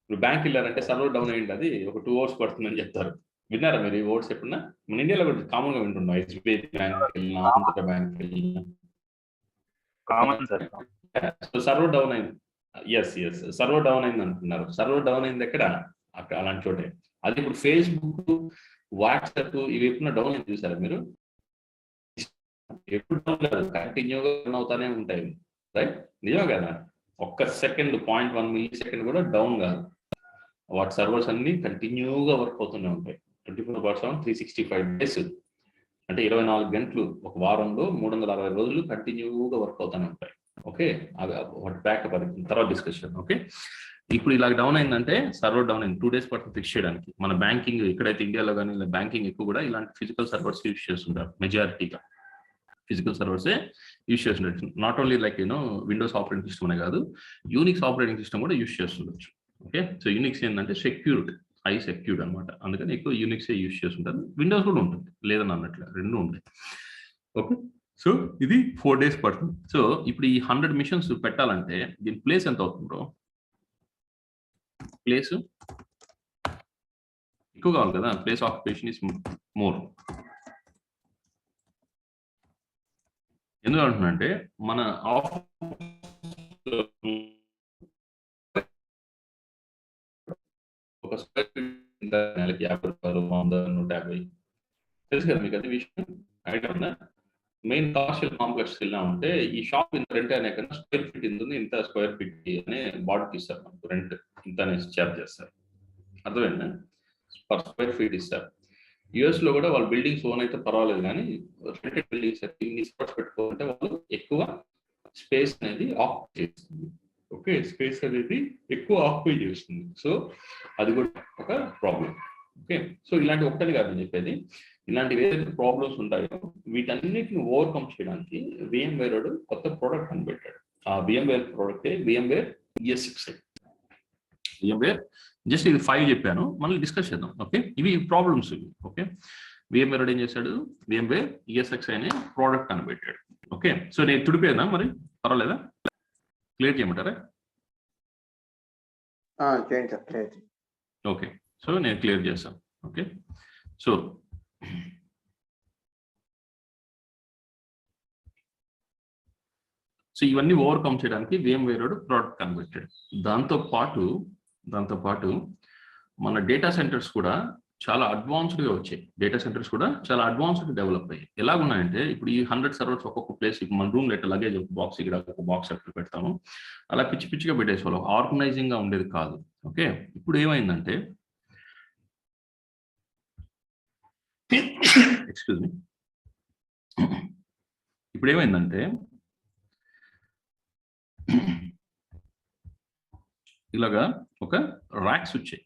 ఇప్పుడు బ్యాంక్ వెళ్ళారంటే సర్వర్ డౌన్ అయ్యింది, అది ఒక 2 hours పడుతుందని చెప్తారు. విన్నారా మీరు ఈ వర్డ్స్ ఎప్పుడన్నా? మన ఇండియాలో కూడా కామన్ గా వింటున్నాం. ఎస్బీఐ బ్యాంక్ వెళ్ళినా, ఆంధ్ర బ్యాంక్ వెళ్ళినా కామన్ సార్. సర్వర్ డౌన్ అయింది. ఎస్ సర్వర్ డౌన్ అయింది అంటున్నారు. సర్వర్ డౌన్ అయింది ఎక్కడ? అక్కడ అలాంటి చోటే. అది ఇప్పుడు ఫేస్బుక్, వాట్సాప్ ఇవి ఎప్పుడన్నా డౌన్ అయింది చూసారా మీరు? ఎప్పుడు డౌన్ కాదు, కంటిన్యూగా రన్ అవుతానే ఉంటాయి. రైట్? నిజమే కదా? ఒక్క సెకండ్ 0.1 millisecond కూడా డౌన్ కాదు. వాటి సర్వర్స్ అన్ని కంటిన్యూగా వర్క్ అవుతూనే ఉంటాయి. 24/7 365 days, అంటే 24 గంటలు ఒక వారంలో 360 రోజులు కంటిన్యూగా వర్క్ అవుతూనే ఉంటాయి. ఓకే, వాటి బ్యాకప్ అది తర్వాత డిస్కషన్. ఓకే, ఇప్పుడు ఇలా డౌన్ అయిందంటే సర్వర్ డౌన్ అయింది, 2 days పడుతుంది ఫిక్స్ చేయడానికి. మన బ్యాంకింగ్ ఎక్కడైతే ఇండియాలో కానీ బ్యాంకింగ్ ఎక్కువ కూడా ఇలాంటి ఫిజికల్ సర్వర్స్ యూజ్ చేస్తుంటారు. మెజారిటీగా ఫిజికల్ సర్వర్సే యూజ్ చేస్తుండొచ్చు. Not only like Windows operating system అనే కాదు, యూనిక్స్ ఆపరేటింగ్ సిస్టమ్ కూడా యూజ్ చేస్తుండొచ్చు. ఓకే, సో యూనిక్స్ ఏంటంటే హై సెక్యూర్డ్ అనమాట. అందుకని ఎక్కువ యూనిక్సే యూజ్ చేస్తుంటారు. విండోస్ కూడా ఉంటుంది, లేదని అన్నట్లు రెండు ఉంటాయి. ఓకే, సో ఇది 4 days పడుతుంది. సో ఇప్పుడు ఈ 100 missions పెట్టాలంటే దీని ప్లేస్ ఎంత అవుతుంది బ్రో? ప్లేస్ ఎక్కువ కావాలి కదా, ప్లేస్ ఆక్యుపేషన్ ఇస్ మోర్. ఎందుకు అంటున్నానంటే మన ఒక స్క్వేర్ ఫీట్ నెలకి 50 రూపాయలు, 100, 150 తెలుసు కదా మీకు? అది విషయం ఐడియా ఉందా? మెయిన్ కమర్షియల్ కాంప్లెక్స్ వెళ్ళా ఉంటే ఈ షాప్ ఇంత రెంట్ అనే కన్నా స్క్వేర్ ఫీట్ ఇంత ఉంది, ఇంత స్క్వేర్ ఫీట్ అనే బాడీకి ఇస్తారు. మనకు రెంట్ ఇంత అనేసి చార్జ్ చేస్తారు. అర్థమైందా? పర్ స్క్వేర్ ఫీట్ ఇస్తారు. యుఎస్ లో కూడా వాళ్ళ బిల్డింగ్స్ ఓన్ అయితే పర్వాలేదు, కానీ రెంటెడ్ బిల్డింగ్స్ పెట్టుకోవాలంటే వాళ్ళు ఎక్కువ స్పేస్ అనేది ఆక్యుపై చేస్తుంది. ఓకే, స్పేస్ అనేది ఎక్కువ ఆక్యుపై చేస్తుంది. సో అది కూడా ఒక ప్రాబ్లం. ఓకే, సో ఇలాంటి ఒక్కటి కాదు నేను చెప్పేది, ఇలాంటివి ఏదైతే ప్రాబ్లమ్స్ ఉంటాయో వీటన్నిటిని ఓవర్కమ్ చేయడానికి VMware కొత్త ప్రోడక్ట్ కనిపెట్టాడు. ఆ VMware ప్రోడక్టే VMware ESXi. VMware just ఇది 5 చెప్పాను, మళ్ళీ డిస్కస్ చేద్దాం. ఓకే, ఇవి ప్రాబ్లమ్స్ ఇవి. ఓకే, VMware ఏం చేశాడు? VMware ESXi అనే ప్రోడక్ట్ కనిపెట్టాడు. ఓకే, సో నేను తుడిపోయేదా మరి? పర్వాలేదా? క్లియర్ చేయమంటారా? ఓకే, సో నేను క్లియర్ చేస్తాను. ఓకే, సో ఇవన్నీ ఓవర్కమ్ చేయడానికి VMware ప్రోడక్ట్ కనిపెట్టాడు. దాంతో పాటు మన డేటా సెంటర్స్ కూడా చాలా అడ్వాన్స్డ్గా వచ్చాయి. డేటా సెంటర్స్ కూడా చాలా అడ్వాన్స్డ్గా డెవలప్ అయ్యాయి. ఎలాగున్నాయంటే ఇప్పుడు ఈ 100 సర్వర్స్ ఒక్కొక్క ప్లేస్, మన రూమ్ లెటర్ లగేజ్ ఒక బాక్స్, ఇక్కడ ఒక బాక్స్ అక్కడ పెడతాము, అలా పిచ్చిగా పెట్టేసేవాళ్ళం. ఆర్గనైజింగ్ గా ఉండేది కాదు. ఓకే, ఇప్పుడు ఏమైందంటే ఎక్స్క్యూజ్ మీ, ఇప్పుడు ఏమైందంటే ఇలాగా ఒక ర్యాక్స్ వచ్చి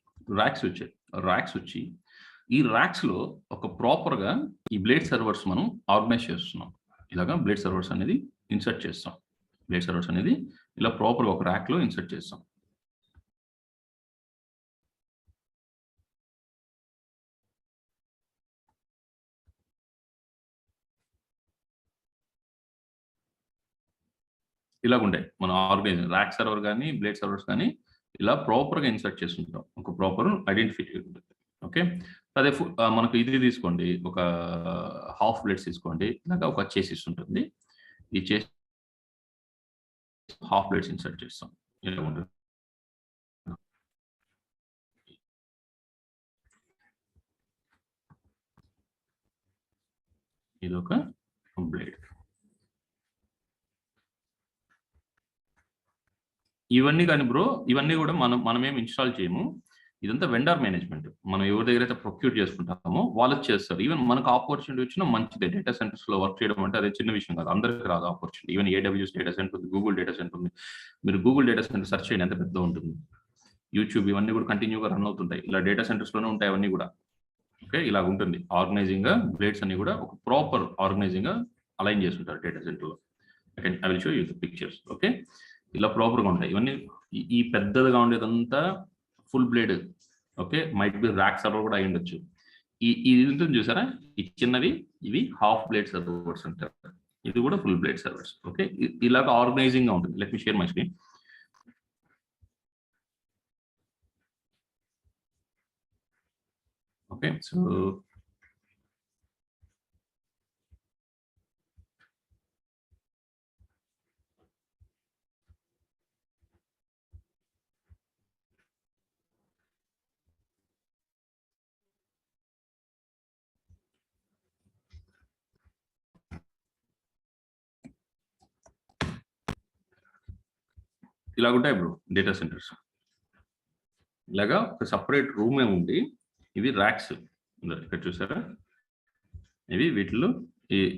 ఈ ర్యాక్స్ లో ఒక ప్రాపర్ గా ఈ బ్లేడ్ సర్వర్స్ మనం ఆర్గనైజ్ చేస్తున్నాం. ఇలాగా బ్లేడ్ సర్వర్స్ అనేది ఇన్సర్ట్ చేస్తాం. బ్లేడ్ సర్వర్స్ అనేది ఇలా ప్రాపర్ గా ఒక ర్యాక్ లో ఇన్సర్ట్ చేస్తాం. ఇలాగుండే మన ఆర్గనైజ్ ర్యాక్ సర్వర్ కానీ బ్లేడ్ సర్వర్స్ కానీ ఇలా ప్రాపర్ గా ఇన్సర్ట్ చేస్తుంటాం. ఒక ప్రాపర్ ఐడెంటిఫై ఉంటుంది. ఓకే, అదే మనకు ఇది తీసుకోండి, ఒక హాఫ్ బ్లేడ్స్ తీసుకోండి, ఇలాగా ఒక చేసిస్ ఉంటుంది. ఈ చేసి హాఫ్ బ్లేడ్స్ ఇన్సర్ట్ చేస్తాం. ఇలా ఉంటుంది. ఇది ఒక బ్లేడ్. ఇవన్నీ కానీ బ్రో, ఇవన్నీ కూడా మనమేం ఇన్స్టాల్ చేయము. ఇదంతా వెండర్ మేనేజ్మెంట్. మనం ఎవరి దగ్గర అయితే ప్రొక్యూర్ చేసుకుంటామో వాళ్ళు చేస్తారు. ఈవెన్ మనకు ఆపర్చునిటీ వచ్చినా మంచిదే. డేటా సెంటర్స్ లో వర్క్ చేయడం అంటే అదే చిన్న విషయం కాదు. అందరికీ రాదు opportunity. Even AWS data centre ఉంది, గూగుల్ డేటా సెంటర్ ఉంది. మీరు గూగుల్ డేటా సెంటర్ సెర్చ్ చేయండి, ఎంత పెద్ద ఉంటుంది. యూట్యూబ్ ఇవన్నీ కూడా కంటిన్యూగా రన్ అవుతుంటాయి. ఇలా డేటా సెంటర్స్ లోనే ఉంటాయి అవన్నీ కూడా. ఓకే, ఇలా ఉంటుంది ఆర్గనైజింగ్ గా. బ్లేడ్స్ అన్ని కూడా ఒక ప్రాపర్ ఆర్గనైజింగ్ గా అలైన్ చేస్తుంటారు డేటా సెంటర్ లో. I will show you the pictures. Okay, ఇలా ప్రాపర్ గా ఉంటాయి ఇవన్నీ. ఈ పెద్దదిగా ఉండేదంతా full blade. Okay, might be rack server కూడా అయి ఉండొచ్చు. ఇది ఉంటుంది చూసారా, ఈ చిన్నవి ఇవి హాఫ్ బ్లేడ్ సర్వర్స్ అంటారు. ఇది కూడా ఫుల్ బ్లేడ్ సర్వర్స్. ఓకే, ఇలాగ ఆర్గనైజింగ్ గా ఉంటుంది. Let me share my screen. Okay, so ఇలాగుంటాయి ఇప్పుడు డేటా సెంటర్స్. ఇలాగా ఒక సపరేట్ రూమే ఉంది. ఇవి ర్యాక్స్ ఇక్కడ చూసారా, ఇవి వీటిలో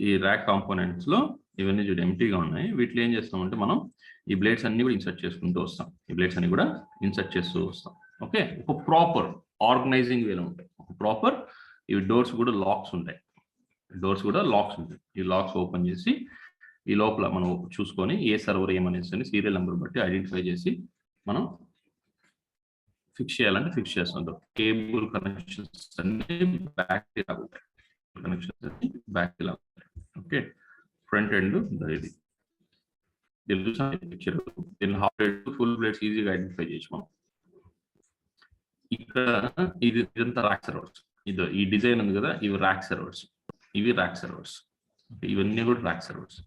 ఈ ర్యాక్ కాంపోనెంట్స్ లో ఇవన్నీ చూడండి ఎంటీగా ఉన్నాయి. వీటిలో ఏం చేస్తామంటే మనం ఈ బ్లేడ్స్ అన్ని కూడా ఇన్సర్ట్ చేసుకుంటూ వస్తాం. ఈ బ్లేడ్స్ అన్ని కూడా ఇన్సర్ట్ చేస్తూ వస్తాం. ఓకే, ఒక ప్రాపర్ ఆర్గనైజింగ్ వేలో ఉంటాయి. ఒక ప్రాపర్ ఇవి డోర్స్ కూడా లాక్స్ ఉంటాయి. డోర్స్ కూడా లాక్స్ ఉంటాయి. ఈ లాక్స్ ఓపెన్ చేసి ఈ లోపల మనం చూసుకొని ఏ సర్వర్ ఏమనేసి సీరియల్ నెంబర్ బట్టి ఐడెంటిఫై చేసి మనం ఫిక్స్ చేయాలంటే ఫిక్స్ చేస్తుంటాం. కేబుల్ కనెక్షన్స్ అన్ని బ్యాక్ ఇలా ఉంటాయి. కనెక్షన్స్ అన్ని బ్యాక్ ఇలా ఉంటాయి. ఓకే, ఫ్రంట్ ఎండ్ ఇది పిక్చర్. దీన్ని హాఫ్ బ్లేడ్ ఫుల్ బ్లేడ్స్ ఈజీగా ఐడెంటిఫై చేసి మనం ఇక్కడ ఇదంతా ర్యాక్ సర్వర్స్. ఈ డిజైన్ ఉంది కదా, ఇవి ర్యాక్ సర్వర్స్. ఇవి ర్యాక్ సర్వర్స్. ఇవన్నీ కూడా ర్యాక్ సర్వర్స్.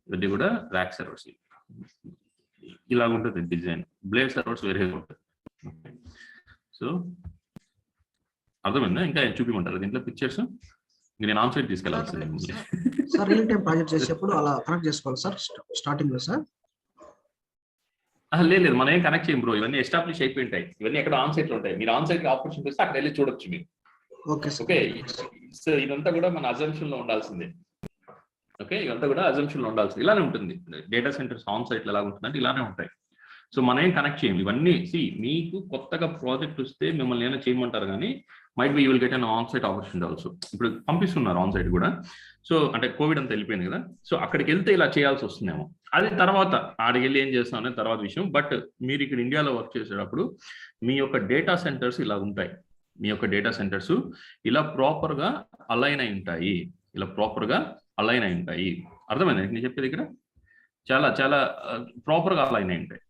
ఇవన్నీ కూడా ర్యాక్ సర్వర్స్. ఇలా ఉంటుంది డిజైన్. బ్లేడ్ సర్వర్స్ వేరేగా ఉంటుంది. సో అర్థమైందా? ఇంకా చూపిమంటారు దీంట్లో పిక్చర్స్? నేను ఆన్ సైడ్ తీసుకెళ్ళాల్సింది. సార్ రియల్ టైం ప్రాజెక్ట్ చేసేప్పుడు అలా కనెక్ట్ చేసుకోవాలి సార్ స్టార్టింగ్ లో సార్? లేదు, మనం ఏం కనెక్ట్ చేయం బ్రో. ఇవన్నీ ఎస్టాబ్లిష్ అయిపోయి ఉంటాయి. ఇవన్నీ ఎక్కడ ఆన్ సైట్ లో ఉంటాయి. మీరు ఆన్ సైట్ ఆపర్చునిటీ వస్తే అక్కడ వెళ్ళి చూడొచ్చు మీరు. ఓకే ఓకే, సో ఇదంతా కూడా మన అజంప్షన్ లో ఉండాల్సిందే. ఓకే, ఇదంతా కూడా అజంప్షన్ లో ఉండాల్సింది. ఇలానే ఉంటుంది డేటా సెంటర్స్ ఆన్ సైట్ ఎలా ఉంటుందంటే ఇలానే ఉంటాయి. సో మనం ఏం కనెక్ట్ చేయం ఇవన్నీ. మీకు కొత్తగా ప్రాజెక్ట్ వస్తే మిమ్మల్ని ఏమైనా చేయమంటారు, కానీ might be you will get an on site opportunity also. ఇప్పుడు పంపిస్తున్నారు ఆన్ సైట్ కూడా. సో అంటే కోవిడ్ అంతా వెళ్ళిపోయింది కదా, సో అక్కడికి వెళ్తే ఇలా చేయాల్సి వస్తుందేమో. అది తర్వాత ఆడికి వెళ్ళి ఏం చేస్తాం అనేది తర్వాత విషయం. బట్ మీరు ఇక్కడ ఇండియాలో వర్క్ చేసేటప్పుడు మీ యొక్క డేటా సెంటర్స్ ఇలా ఉంటాయి. మీ యొక్క డేటా సెంటర్స్ ఇలా ప్రాపర్ గా అలైన్ అయి ఉంటాయి. ఇలా ప్రాపర్ గా అలైన్ అయి ఉంటాయి. అర్థమైంది నేను చెప్పేది? ఇక్కడ చాలా చాలా ప్రాపర్ గా అలైన్ అయి ఉంటాయి.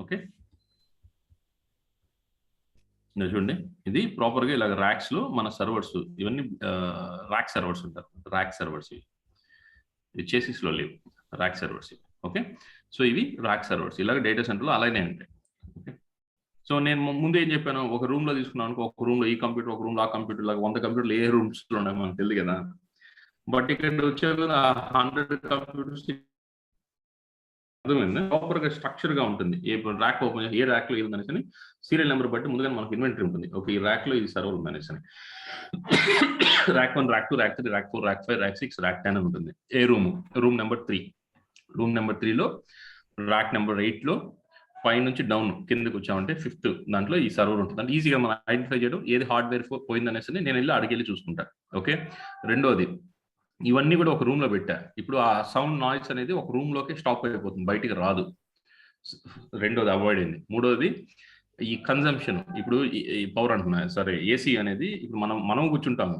ఓకే, చూడండి, ఇది ప్రాపర్ గా ఇలాగ ర్యాక్స్ లో మన సర్వర్స్. ఇవన్నీ ర్యాక్ సర్వర్స్ ఉంటారు. ర్యాక్ సర్వర్స్ ఇవి చేసిస్ లో లేవు, ర్యాక్ సర్వర్స్. ఓకే, సో ఇవి ర్యాక్ సర్వర్స్ ఇలాగ డేటా సెంటర్ లో అలానే ఉంటాయి. ఓకే, సో నేను ముందు ఏం చెప్పాను, ఒక రూమ్ లో తీసుకున్నాను. ఒక రూమ్ లో ఈ కంప్యూటర్, ఒక రూమ్ లో ఆ కంప్యూటర్, లాగా 100 కంప్యూటర్లు ఏ రూమ్స్ లో ఉన్నాయి మనకు తెలియదు కదా. బట్ ఇక్కడ వచ్చేది 100 కంప్యూటర్స్. అర్థమైంది? ప్రాపర్ గా స్ట్రక్చర్ గా ఉంటుంది. ఏ ర్యాక్ ఓపెన్ చేసి ఏ ర్యాక్ లో ఏది అనేసి సీరియల్ నెంబర్ బట్టి ముందుగా మనకు ఇన్వెంటరీ ఉంటుంది. ఓకే, ఈ ర్యాక్ లో ఇది సర్వర్ ఉంది అనేసి rack 1, rack 2, rack 3, rack 4, rack 5, rack 6, rack 10 అని ఉంటుంది. ఏ రూమ్ నెంబర్ 3. రూమ్ నెంబర్ 3 లో ర్యాక్ నెంబర్ 8 లో పై నుంచి డౌన్ కిందకి వచ్చామంటే 5th దాంట్లో ఈ సర్వర్ ఉంటుంది. అంటే ఈజీగా మనం ఐడెంటిఫై చేయడం ఏది హార్డ్వేర్ పోయింది అనేసి నేను వెళ్ళి అడిగి చూసుకుంటా. ఓకే, రెండోది ఇవన్నీ కూడా ఒక రూమ్ లో పెట్టా. ఇప్పుడు ఆ సౌండ్ నాయిస్ అనేది ఒక రూమ్ లోకి స్టాప్ అయిపోతుంది, బయటికి రాదు. రెండోది అవాయిడ్ అయింది. మూడోది ఈ కన్జంప్షన్. ఇప్పుడు ఈ పవర్ అంటున్నా సరే, ఏసీ అనేది ఇప్పుడు మనం కూర్చుంటాము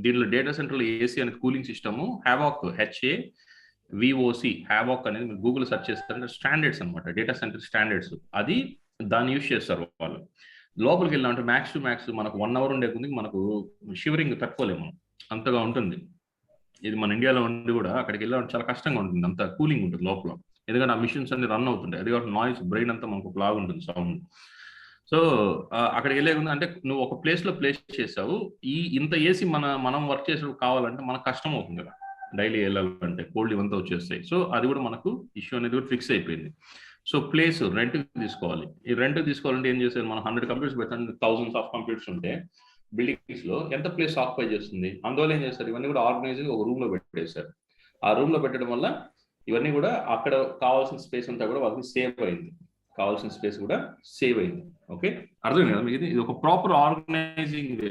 దీంట్లో. డేటా సెంటర్ లో ఏసీ అనేది కూలింగ్ సిస్టమ్ హ్యావాక్, HAVOC హ్యావాక్ అనేది మీరు గూగుల్ సెర్చ్ చేస్తారంటే స్టాండర్డ్స్ అనమాట, డేటా సెంటర్ స్టాండర్డ్స్. అది దాన్ని యూజ్ చేస్తారు వాళ్ళు. లోపలికి వెళ్ళామంటే మ్యాక్స్ టు మ్యాక్స్ మనకు 1 hour ఉండే కొద్ది మనకు షివరింగ్ తట్టుకోలేము, అంతగా ఉంటుంది. ఇది మన ఇండియాలో ఉండి కూడా అక్కడికి వెళ్ళాలంటే చాలా కష్టంగా ఉంటుంది. అంత కూలింగ్ ఉంటుంది లోపల, ఎందుకంటే ఆ మిషన్స్ అన్ని రన్ అవుతుంటాయి. అది కాబట్టి నాయిస్, బ్రెయిన్ అంతా మనకు లాగా ఉంటుంది సౌండ్. సో అక్కడికి వెళ్ళే అంటే నువ్వు ఒక ప్లేస్ లో ప్లేస్ చేసావు. ఇంత ఏసీ మనం వర్క్ చేసేటప్పుడు కావాలంటే మనకు కష్టం అవుతుంది కదా, డైలీ వెళ్ళాలంటే కోల్డ్ ఇవంతా వచ్చేస్తాయి. సో అది కూడా మనకు ఇష్యూ అనేది కూడా ఫిక్స్ అయిపోయింది. సో ప్లేస్ రెంట్ తీసుకోవాలి. ఈ రెంట్ తీసుకోవాలంటే ఏం చేసేది, మనం 100 కంప్యూటర్స్ పెట్టండి, థౌసండ్స్ ఆఫ్ కంప్యూటర్స్ ఉంటే బిల్డింగ్స్ లో ఎంత ప్లేస్ ఆక్యుపై చేస్తుంది. అందువల్ల ఏం చేస్తారు, ఇవన్నీ కూడా ఆర్గనైజ్ ఒక రూమ్ లో పెట్టేశారు. ఆ రూమ్ లో పెట్టడం వల్ల ఇవన్నీ కూడా అక్కడ కావాల్సిన స్పేస్ అంతా కూడా వాళ్ళకి సేవ్ అయింది, కావాల్సిన స్పేస్ కూడా సేవ్ అయింది. ఓకే, అర్థమైంది కదా మీకు? ఇది ఒక ప్రాపర్ ఆర్గనైజింగ్ వే,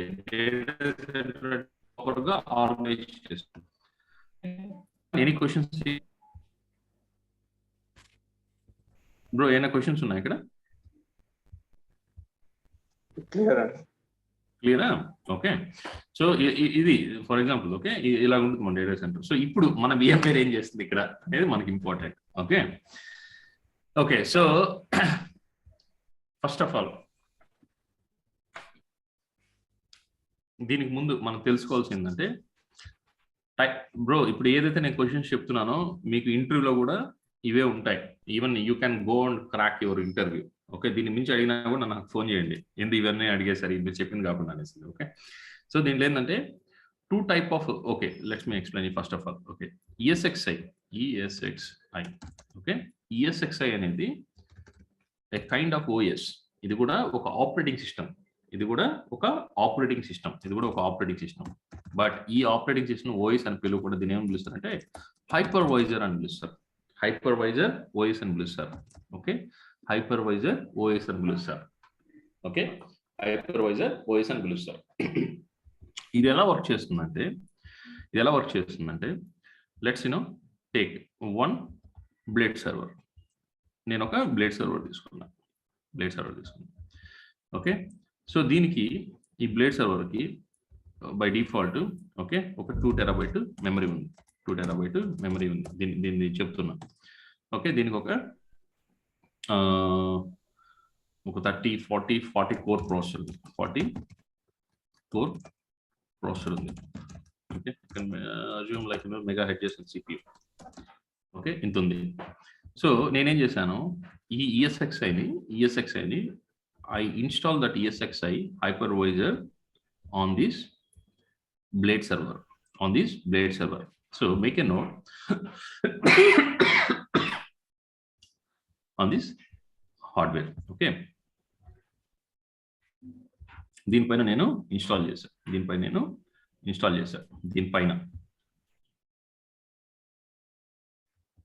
ప్రాపర్ గా ఆర్గనైజ్ చేస్తుంది. Any questions bro? ఏమైనా క్వశ్చన్స్ ఉన్నాయి ఇక్కడ? క్లియర్. క్లియరా? ఓకే. సో ఇది ఫర్ ఎగ్జాంపుల్, ఓకే, ఇలా ఉంటుంది మన డేటా సెంటర్. సో ఇప్పుడు మన VMware ఏం చేస్తుంది ఇక్కడ అనేది మనకి important. Okay okay. So first of all దీనికి ముందు మనం తెలుసుకోవాల్సింది ఏంటంటే, బ్రో ఇప్పుడు ఏదైతే నేను క్వశ్చన్స్ చెప్తున్నానో మీకు ఇంటర్వ్యూలో కూడా ఇవే ఉంటాయి. Even you can go and crack your interview. Okay, దీన్ని మించి అడిగినా కూడా నాకు ఫోన్ చేయండి, ఎందుకు ఇవన్నీ అడిగేసరి మీరు చెప్పింది కాకుండా అనేసి. ఓకే, సో దీంట్లో ఏంటంటే 2 type of, okay let's me explain first of all. Okay, ESXi. Okay, ESXi అనేది ఏ కైండ్ ఆఫ్ OS. ఇది కూడా ఒక ఆపరేటింగ్ సిస్టమ్, ఇది కూడా ఒక ఆపరేటింగ్ సిస్టమ్. బట్ ఈ ఆపరేటింగ్ సిస్టమ్ OS అని పిలువకుండా దీని ఏమని పిలుస్తారంటే హైపర్వైజర్ అని పిలుస్తారు. హైపర్వైజర్ OS అని పిలుస్తారు. ఓకే, హైపర్వైజర్ OS అని పిలుస్తారు. ఓకే, హైపర్వైజర్ OS అని పిలుస్తారు. ఇది ఎలా వర్క్ చేస్తుందంటే లెట్స్ టేక్ 1 బ్లేడ్ సర్వర్. నేను ఒక బ్లేడ్ సర్వర్ తీసుకున్నా. ఓకే, సో దీనికి ఈ బ్లేడ్ సర్వర్కి బై డిఫాల్ట్ ఓకే ఒక 2 TB మెమరీ ఉంది. దీన్ని చెప్తున్నా. ఓకే, దీనికి ఒక 30, 40 కోర్ ప్రాసెసర్ ఉంది. 40 కోర్ ప్రాసెసర్ ఉంది. Okay, assume like megahertz CPU. Okay, ఇంత ఉంది. సో నేనేం చేశాను, ఈ ESXi I install that ESXi hypervisor on this blade server. So make a note on this hardware. Okay, దీనిపైన నేను ఇన్స్టాల్ చేశాను. దీనిపైన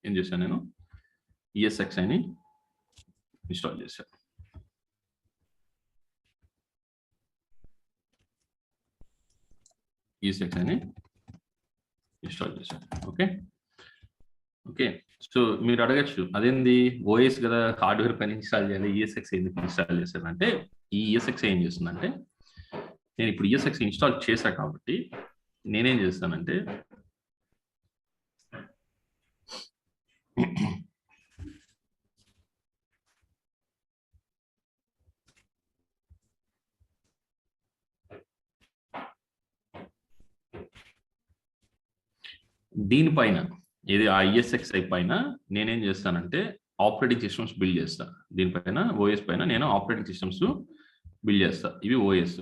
ఏం చేశాను, నేను ESXi ఇన్స్టాల్ చేశాను. ESXi okay. సో మీరు అడగచ్చు, అదేంది OS కదా, హార్డ్వేర్ పైన ఇన్స్టాల్ చేయాలి, ESXi ఎందుకు ఇన్స్టాల్ చేశారంటే, ఈ ESXi ఏం చేస్తుందంటే, నేను ఇప్పుడు ESXi ఇన్స్టాల్ చేశా కాబట్టి నేనేం చేస్తానంటే, దీనిపైన ఇది ఆ ESXi పైన నేనేం చేస్తానంటే ఆపరేటింగ్ సిస్టమ్స్ బిల్డ్ చేస్తా. దీనిపైన OS పైన నేను ఆపరేటింగ్ సిస్టమ్స్ బిల్డ్ చేస్తా. ఇవి OS.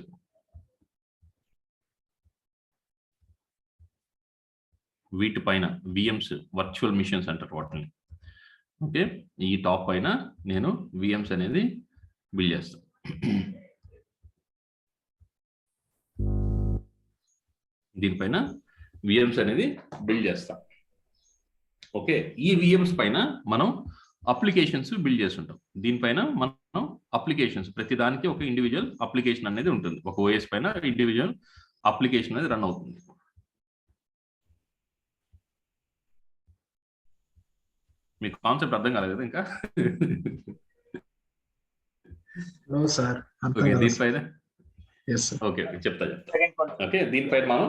వీటిపైన VMs, వర్చువల్ మిషన్స్ అంటారు వాటిని. ఓకే, ఈ టాప్ పైన నేను VMs అనేది బిల్డ్ చేస్తా. దీనిపైన VMs అనేది బిల్డ్ చేస్తాం. ఓకే, ఈ VMs పైన మనం అప్లికేషన్స్ బిల్డ్ చేస్తుంటాం. దీనిపైన మనం అప్లికేషన్స్, ప్రతి దానికి ఒక ఇండివిజువల్ అప్లికేషన్ అనేది ఉంటుంది. ఒక OS పైన ఇండివిజువల్ అప్లికేషన్ అనేది రన్ అవుతుంది. మీకు కాన్సెప్ట్ అర్థం కాలేదు కదా ఇంకా? దీనిపైన ఓకే చెప్తా. ఓకే, దీనిపైన మనం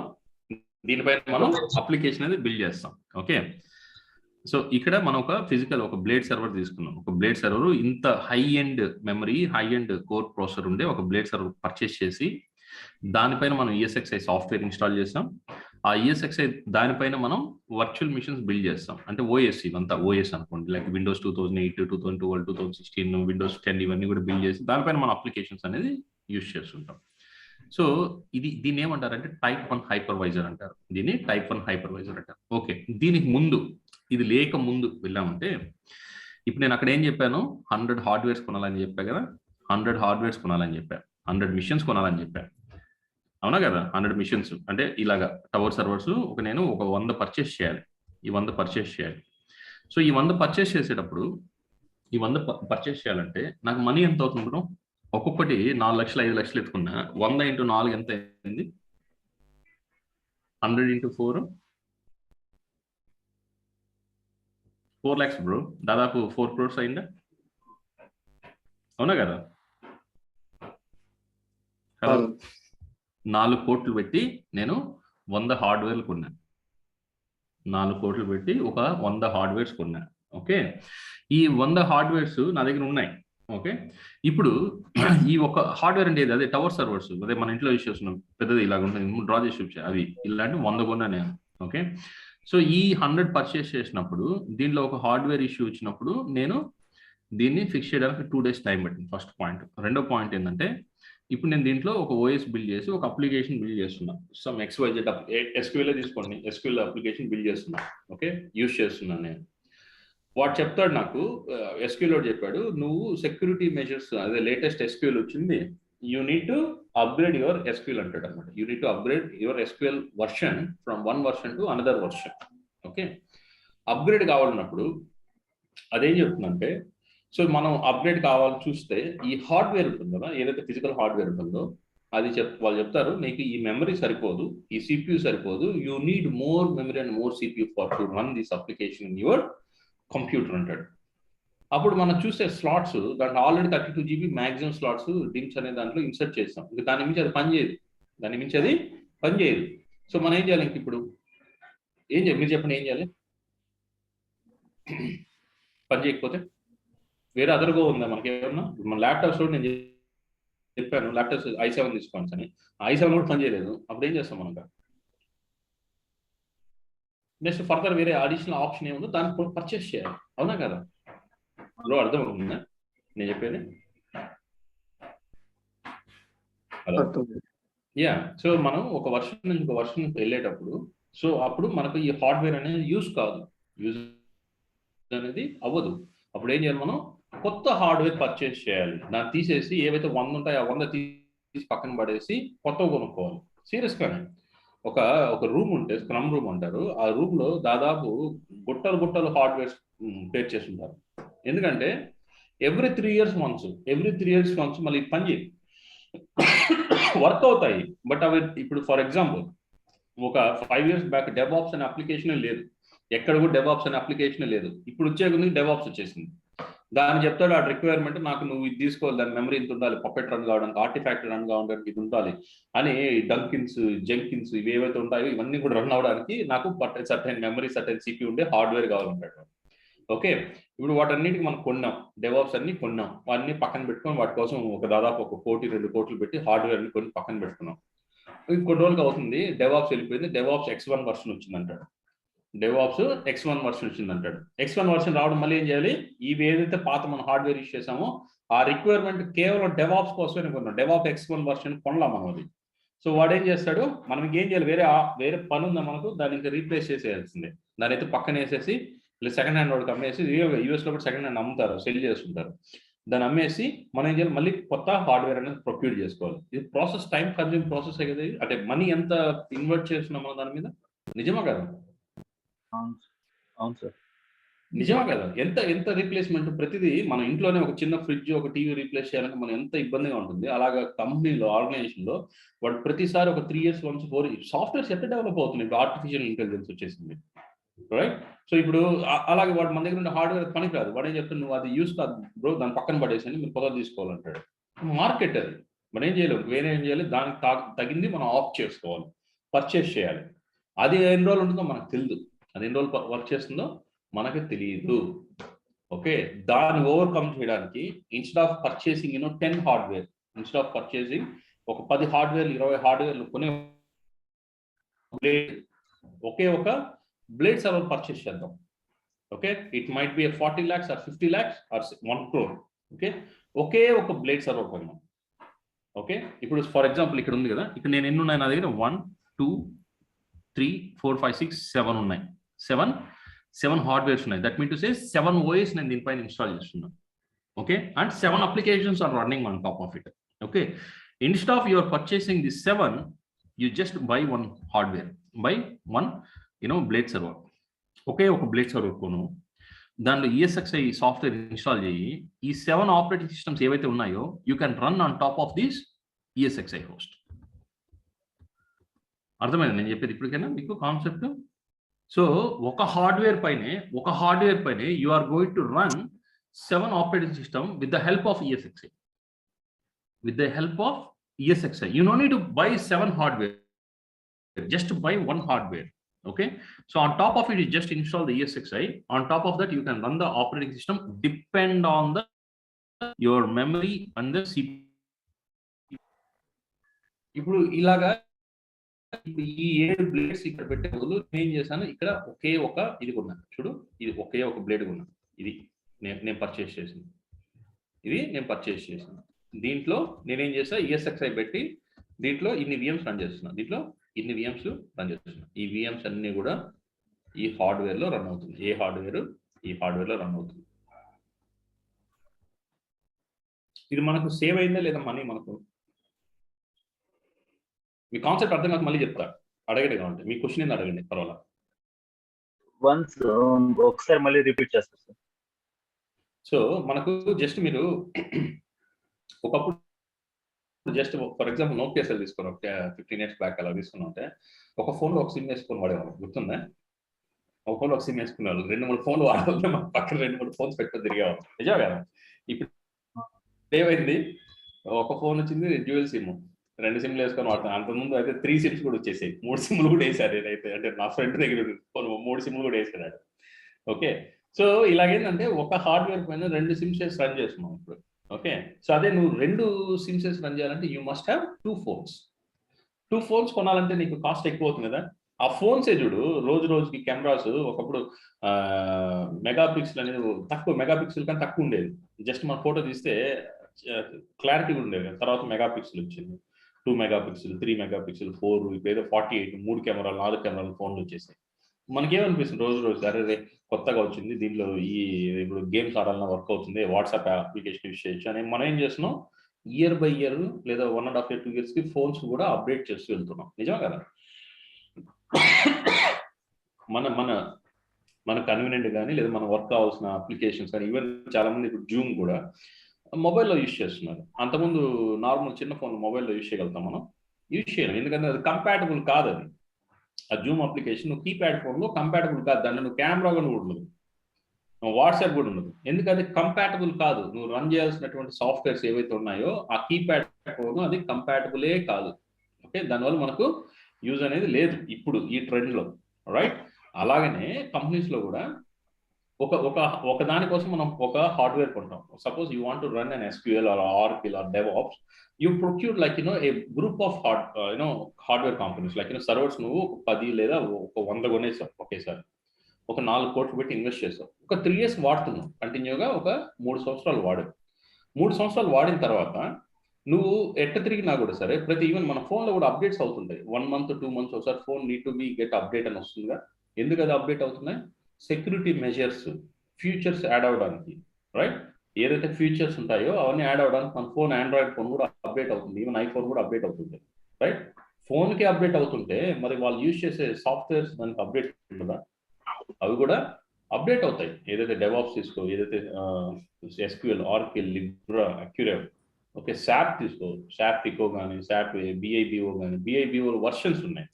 అప్లికేషన్ అనేది బిల్డ్ చేస్తాం. ఓకే, సో ఇక్కడ మనం ఒక ఫిజికల్ ఒక బ్లేడ్ సర్వర్ తీసుకున్నాం. ఒక బ్లేడ్ సర్వర్ ఇంత high end memory, high end core processor ఉండే ఒక బ్లేడ్ సర్వర్ పర్చేస్ చేసి దానిపైన మనం ESXi సాఫ్ట్వేర్ ఇన్స్టాల్ చేస్తాం. ఆ ESXi దానిపైన మనం వర్చువల్ మిషన్స్ బిల్డ్ చేస్తాం. అంటే OS, ఇవంతా OS అనుకోండి, లైక్ విండోస్ 2008, 2012, 2016, విండోస్ 10 ఇవన్నీ కూడా బిల్డ్ చేసి దానిపైన మన అప్లికేషన్స్ అనేది యూజ్ చేస్తుంటాం. సో దీన్ని ఏమంటారంటే టైప్ 1 హైపర్వైజర్ అంటారు. ఓకే, దీనికి ముందు, ఇది లేక ముందు వెళ్ళామంటే ఇప్పుడు నేను అక్కడ ఏం చెప్పాను, 100 హార్డ్వేర్స్ కొనాలని చెప్పా కదా, 100 హార్డ్వేర్స్ కొనాలని చెప్పా, 100 మిషన్స్ కొనాలని చెప్పా, అవునా కదా? 100 మిషన్స్ అంటే ఇలాగా టవర్ సర్వర్స్ నేను ఒక 100 పర్చేస్ చేయాలి, ఈ 100 పర్చేస్ చేయాలి. సో ఈ 100 పర్చేస్ చేసేటప్పుడు ఈ 100 పర్చేస్ చేయాలంటే నాకు మనీ ఎంత అవుతుంది బ్రో? ఒక్కొక్కటి 4 లక్షలు 5 లక్షలు ఎత్తుకున్నా, 100 × 4 ఎంత అయింది? 100 × 4 4 lakhs బ్రో, దాదాపు 4 crores అయిందా, అవునా కదా? హలో, 4 కోట్లు పెట్టి నేను 100 హార్డ్వేర్లు కొన్నా, 4 కోట్లు పెట్టి ఒక 100 హార్డ్వేర్స్ కొన్నా. ఓకే, ఈ 100 హార్డ్వేర్స్ నా దగ్గర ఉన్నాయి. ఓకే, ఇప్పుడు ఈ ఒక హార్డ్వేర్ అంటే అదే టవర్ సర్వర్స్, అదే మన ఇంట్లో యూస్ చేస్తున్నాం, పెద్దది ఇలాగ ఉంటుంది, డ్రా చేసి చూపించే అవి, ఇలాంటి 100 కొన్నా నేను. ఓకే, సో ఈ 100 పర్చేస్ చేసినప్పుడు దీనిలో ఒక హార్డ్వేర్ ఇష్యూ వచ్చినప్పుడు నేను దీన్ని ఫిక్స్ చేయడానికి 2 days టైం పట్టింది. First point. రెండో పాయింట్ ఏంటంటే, ఇప్పుడు నేను దీంట్లో ఒక ఓఎస్ బిల్డ్ చేసి ఒక అప్లికేషన్ బిల్డ్ చేస్తున్నా. సమ్ XYZ SQL తీసుకోండి, SQL అప్లికేషన్ బిల్డ్ చేస్తున్నా. ఓకే, యూస్ చేస్తున్నాను నేను. వాడు చెప్తాడు నాకు, SQL వాడు చెప్పాడు, నువ్వు సెక్యూరిటీ మెజర్స్, అదే లేటెస్ట్ SQL వచ్చింది, you need to upgrade your SQL అంటాడు అనమాట. You need to upgrade your SQL version from one version to another version. Okay, upgrade కావాలన్నప్పుడు అదేం చెప్తుందంటే, సో మనం అప్గ్రేడ్ కావాలని చూస్తే ఈ హార్డ్వేర్ ఉంటుంది కదా, ఏదైతే ఫిజికల్ హార్డ్వేర్ ఉంటుందో అది వాళ్ళు చెప్తారు, నీకు ఈ మెమరీ సరిపోదు, ఈ CPU సరిపోదు, you need more memory and more CPU for to run this application in your computer అంటాడు. అప్పుడు మనం చూస్తే స్లాట్స్, దాంట్లో ఆల్రెడీ 32 GB మ్యాక్సిమం స్లాట్స్ డిమ్స్ అనే దాంట్లో ఇన్సర్ట్ చేస్తాం. ఇంకా దాని మించి అది పనిచేయదు, దాని మించి అది పనిచేయదు. సో మనం ఏం చేయాలి? ఇంక ఇప్పుడు ఏం చేయాలి? మీరు చెప్పండి, ఏం చేయాలి? పని చేయకపోతే వేరే అదర్గో ఉందా మనకి ఏమన్నా? మన ల్యాప్టాప్స్ కూడా నేను చెప్పాను, ల్యాప్టాప్స్ i7 తీసుకోండి అని, i7 కూడా పని చేయలేదు. అప్పుడు ఏం చేస్తాం మనం? నెక్స్ట్ ఫర్దర్ వేరే అడిషనల్ ఆప్షన్ ఏముందో దాన్ని పర్చేస్ చేయాలి, అవునా కదా? బ్రో అర్థం అవుతుందా నేను చెప్పేది? Hello, yeah. సో మనం ఒక వర్షన్ నుంచి ఇంకో వర్షన్ వెళ్ళేటప్పుడు, సో అప్పుడు మనకు ఈ హార్డ్వేర్ అనేది యూజ్ కాదు, యూజ్ అనేది అవ్వదు. అప్పుడు ఏం చేయాలి? మనం కొత్త హార్డ్వేర్ పర్చేస్ చేయాలి. దాన్ని తీసేసి ఏవైతే 100 ఉంటాయో ఆ 100 తీసి పక్కన పడేసి కొత్తవి కొనుక్కోవాలి. సీరియస్గానే ఒక రూమ్ ఉంటే, స్క్రమ్ రూమ్ అంటారు, ఆ రూమ్ లో దాదాపు గుట్టలు హార్డ్వేర్స్ పేర్ చేసి ఉంటారు. ఎందుకంటే ఎవ్రీ 3 years once మళ్ళీ పని చేయి వర్క్ అవుతాయి. బట్ అవి ఇప్పుడు ఫర్ ఎగ్జాంపుల్ ఒక 5 years బ్యాక్ డెవాప్స్ అనే అప్లికేషన్ లేదు, ఎక్కడ కూడా డెవాప్స్ అనే అప్లికేషన్ లేదు. ఇప్పుడు వచ్చే కొద్దిగా డెవాప్స్ వచ్చేసింది. దాన్ని చెప్తాడు ఆ రిక్వైర్మెంట్, నాకు నువ్వు ఇది తీసుకోవాలి, దాని మెమరీ ఇంత ఉండాలి, పప్పెట్ రన్ కావడానికి, ఆర్టిఫాక్ట్ రన్ కావడానికి ఇది ఉండాలి అని, డంకిన్స్ జెంకిన్స్ ఇవి ఏవైతే ఉంటాయో ఇవన్నీ కూడా రన్ అవడానికి నాకు సర్టెన్ మెమరీ సర్టెన్ CPU ఉండే హార్డ్వేర్ కావాలంటాడు. ఓకే, ఇప్పుడు వాటన్నిటికి మనం కొన్నాం, డెవాప్స్ అన్ని కొన్నాం, వాటిని పక్కన పెట్టుకొని వాటి కోసం ఒక దాదాపు 1 కోటి 2 కోట్లు పెట్టి హార్డ్వేర్ని కొన్ని పక్కన పెట్టుకున్నాం. కొన్ని రోజులకి అవుతుంది, డెవాప్స్ వెళ్ళిపోయింది, డెవాప్స్ X1 వర్షన్ వచ్చిందంటాడు, డెవాప్స్ X1 వర్షన్ వచ్చిందంటాడు. X1 వర్షన్ రావడం మళ్ళీ ఏం చేయాలి? ఇవి ఏదైతే పాత మనం హార్డ్వేర్ యూస్ చేసామో ఆ రిక్వైర్మెంట్ కేవలం డెవాప్స్ కోసమే కొన్నాం, డెవాప్ X1 వర్షన్ కొనలా మనం అది. సో వాడు ఏం చేస్తాడు, మనం ఏం చేయాలి? వేరే పని ఉందా మనకు, దాన్ని ఇంకా రీప్లేస్ చేసేయాల్సిందే. దాని అయితే పక్కన వేసేసి సెకండ్ హ్యాండ్ వాడికి అమ్మేసి, US లో కూడా సెకండ్ హ్యాండ్ అమ్ముతారు, సెల్ చేస్తుంటారు, దాన్ని అమ్మేసి మనం ఏం చేయాలి? మళ్ళీ కొత్త హార్డ్వేర్ అనేది ప్రొక్యూర్ చేసుకోవాలి. ఇది ప్రాసెస్, టైం కన్జ్యూమ్ ప్రాసెస్ కదా. అంటే మనీ ఎంత ఇన్వెస్ట్ చేస్తున్నాం మనం దాని మీద, నిజమా కదా? అవును సార్, నిజమా కదా? ఎంత రీప్లేస్మెంట్, ప్రతిదీ మన ఇంట్లోనే ఒక చిన్న ఫ్రిడ్జ్, ఒక టీవీ రీప్లేస్ చేయాలంటే మనం ఎంత ఇబ్బందిగా ఉంటుంది. అలాగా కంపెనీలో, ఆర్గనైజేషన్ లో వాడు ప్రతిసారి ఒక 3 years once 4 సాఫ్ట్వేర్స్ ఎట్లా డెవలప్ అవుతుంది, ఇప్పుడు ఆర్టిఫిషియల్ ఇంటెలిజెన్స్ వచ్చేసింది, రైట్? సో ఇప్పుడు అలాగే వాడు మన దగ్గర ఉన్న హార్డ్వేర్ పనికి రాదు, వాడు ఏం చెప్తాడు, నువ్వు అది యూస్ కాదు బ్రో, దాన్ని పక్కన పడేసి మీరు కొత్తది తీసుకోవాలంటాడు. మార్కెట్ అది, మనం ఏం చేయలేము, వేరే ఏం చేయాలి? దానికి తగింది మనం ఆఫ్ చేసుకోవాలి, పర్చేస్ చేయాలి. అది ఎన్ని రోజులు ఉంటుందో మనకు తెలియదు, అది ఎన్ని రోజులు వర్క్ చేస్తుందో మనకు తెలియదు. ఓకే, దాన్ని ఓవర్కమ్ చేయడానికి instead of purchasing 10 hardware, instead of purchasing ఒక 10 హార్డ్వేర్లు 20 హార్డ్వేర్లు కొనే ఒకే ఒక బ్లేడ్ సర్వర్ పర్చేస్ చేద్దాం. Okay, it might be 40 lakhs or 50 lakhs or 1 crore. Okay, ఒకే ఒక బ్లేడ్ సర్వర్ కొన్నాం. ఓకే, ఇప్పుడు ఫర్ ఎగ్జాంపుల్ ఇక్కడ ఉంది కదా, ఇక్కడ నేను ఎన్ని ఉన్నాయి నా దగ్గర? 1 2 3 4 5 6 7 ఉన్నాయి. 7 7 హార్డ్వేర్స్ ఉన్నాయి. That mean to say 7 OS నేను దీనిపైన ఇన్స్టాల్ చేస్తున్నాను. Okay, and 7 applications are running on top of it. Okay, instead of your purchasing the 7, you just buy 1 hardware, buy 1 blade server. ఒకే ఒక బ్లేడ్ సర్వర్ కొను, దానిలో ESXi సాఫ్ట్వేర్ ఇన్స్టాల్ చేయి. ఈ 7 ఆపరేటింగ్ సిస్టమ్స్ ఏవైతే ఉన్నాయో you can run on top of this ESXi host. అర్థమైంది నేను చెప్పేది ఇప్పటికైనా మీకు కాన్సెప్ట్? సో ఒక హార్డ్వేర్ పైనే you are going to run 7 operating system with the help of ESXi. You no need to buy 7 hardware, just buy 1 hardware. Okay, so on top of it, you just install the ESXi. On top of that, you can run the operating system depend on your memory and the CPU. ఇప్పుడు ఇలాగా ఈ 7 బ్లేడ్స్ ఇక్కడ పెట్టే బదులు నేను ఏం చేశాను, ఇక్కడ ఒకే ఒక ఇది కొన్నాను. చూడు, ఇది ఒకే ఒక బ్లేడ్ కొన్నాను. ఇది నేను పర్చేస్ చేసింది. దీంట్లో నేనేం చేసా, ESXi పెట్టి దీంట్లో ఇన్ని VMs రన్ చేస్తున్నాను. ఈ VMs అన్ని కూడా ఈ హార్డ్వేర్లో రన్ అవుతుంది. ఈ హార్డ్వేర్లో రన్ అవుతుంది. ఇది మనకు సేవ్ అయిందా లేదా మనీ? మనకు మీ కాన్సెప్ట్ అర్థం కాదు, మళ్ళీ చెప్తా. అడగండి కావాలి, మీ క్వశ్చన్ ఏంది అడగండి, పర్వాలా. వన్స్ ఒకసారి మళ్ళీ రిపీట్ చేస్తారు సార్. సో మనకు జస్ట్ మీరు ఒకప్పుడు just for example Nokia cell తీసుకున్నాం, 15 years బ్యాక్ అలా తీసుకున్నా ఉంటే ఒక ఫోన్లో ఒక సిమ్ వేసుకొని వాడేవాళ్ళం, గుర్తుందా? ఒక ఫోన్లో ఒక సిమ్ వేసుకునేవాళ్ళు, 2-3 ఫోన్లు వాడాలి, మన పక్కన 2-3 ఫోన్స్ పెట్టుకొని తిరిగేవాళ్ళు, నిజమే కదా? ఇప్పుడు ఏమైంది, ఒక ఫోన్ వచ్చింది డ్యూయల్ సిమ్, 2 సిమ్లు వేసుకొని వాడతాను. అంతకుముందు అయితే 3 సిమ్స్ కూడా వచ్చేసాయి, 3 సిమ్లు కూడా వేసారు. నేనైతే అంటే నా ఫ్రెండ్ దగ్గర 3 సిమ్లు కూడా వేసుకున్నాడు. ఓకే, సో ఇలాగేంటంటే ఒక హార్డ్వేర్ పైన 2 సిమ్స్ రన్ చేస్తున్నాం ఇప్పుడు. ఓకే, సో అదే నువ్వు 2 సిమ్స్ రన్ చేయాలంటే you must have 2 phones. 2 phones కొనాలంటే నీకు కాస్ట్ ఎక్కువ అవుతుంది కదా. ఆ ఫోన్సే చూడు, రోజుకి కెమెరాస్ ఒకప్పుడు మెగాపిక్సెల్ అనేది తక్కువ, మెగాపిక్సెల్ కానీ తక్కువ ఉండేది. జస్ట్ మన ఫోటో తీస్తే క్లారిటీ ఉండేది. తర్వాత మెగాపిక్సెల్ వచ్చింది, 2 మెగాపిక్సెల్, 3 మెగాపిక్సెల్, 4, ఇప్పుడు ఏదో 48, 3 కెమెరాలు, 4 కెమెరాలు ఫోన్లు వచ్చేసాయి. మనకేమనిపిస్తుంది, రోజు అరే కొత్తగా వచ్చింది, దీంట్లో ఇప్పుడు గేమ్స్ ఆడాలన్నా వర్క్ అవుతుంది, వాట్సాప్ అప్లికేషన్ యూస్ చేయొచ్చు అని మనం ఏం చేస్తున్నాం, ఇయర్ బై ఇయర్ లేదా 1.5 year 2 years ఫోన్స్ కూడా అప్డేట్ చేస్తూ వెళ్తున్నాం. నిజమే కదా? మన కన్వీనియంట్ కానీ లేదా మన వర్క్ కావాల్సిన అప్లికేషన్స్ కానీ, ఈవెన్ చాలా మంది ఇప్పుడు జూమ్ కూడా మొబైల్లో యూజ్ చేస్తున్నారు. అంతకుముందు నార్మల్ చిన్న ఫోన్ మొబైల్లో యూజ్ చేయగలుగుతాం, మనం యూజ్ చేయలేం, ఎందుకంటే అది కంపాటబుల్ కాదు. అది ఆ జూమ్ అప్లికేషన్ నువ్వు కీప్యాడ్ ఫోన్లో కంపాటబుల్ కాదు. దాంట్లో నువ్వు కెమెరా కూడా ఉండదు, వాట్సాప్ కూడా ఉండదు. ఎందుకంటే కంపాటబుల్ కాదు. నువ్వు రన్ చేయాల్సినటువంటి సాఫ్ట్వేర్స్ ఏవైతే ఉన్నాయో ఆ కీప్యాడ్ ఫోన్ అది కంపాటబులే కాదు. ఓకే, దానివల్ల మనకు యూజ్ అనేది లేదు ఇప్పుడు ఈ ట్రెండ్లో, రైట్? అలాగనే కంపెనీస్లో కూడా ఒక దానికోసం మనం ఒక హార్డ్వేర్ కొంటాం. Suppose you want to run an SQL or Oracle or DevOps, you procure like a group of hardware companies, like servers నువ్వు 10 లేదా 100 కొనేసావు ఒకేసారి, ఒక 4 కోట్లు పెట్టి ఇన్వెస్ట్ చేసావు, ఒక 3 years వాడుతున్నావు కంటిన్యూగా, ఒక 3 సంవత్సరాలు వాడావు. 3 సంవత్సరాలు వాడిన తర్వాత నువ్వు ఎట్ట తిరిగినా కూడా సరే, ప్రతి ఈవెన్ మన ఫోన్లో కూడా అప్డేట్స్ అవుతుంటాయి. 1 month 2 months ఒకసారి phone need to be get update అని వస్తుందిగా. ఎందుకు అది అప్డేట్ అవుతున్నాయి? సెక్యూరిటీ మెజర్స్, ఫీచర్స్ యాడ్ అవడానికి, రైట్? ఏదైతే ఫీచర్స్ ఉంటాయో అవన్నీ యాడ్ అవడానికి మన ఫోన్, ఆండ్రాయిడ్ ఫోన్ కూడా అప్డేట్ అవుతుంది, ఈవెన్ ఐఫోన్ కూడా అప్డేట్ అవుతుంది, రైట్? ఫోన్కి అప్డేట్ అవుతుంటే మరి వాళ్ళు యూజ్ చేసే సాఫ్ట్వేర్స్ దానికి అప్డేట్ ఉంటుందా? అవి కూడా అప్డేట్ అవుతాయి. ఏదైతే డెవాప్స్ తీసుకో, ఏదైతే SQL, Oracle, Libra, Accurate, okay, SAP తీసుకో, శాప్ పికో కానీ, శాప్ BIBO కానీ, BIBO వర్షన్స్ ఉన్నాయి,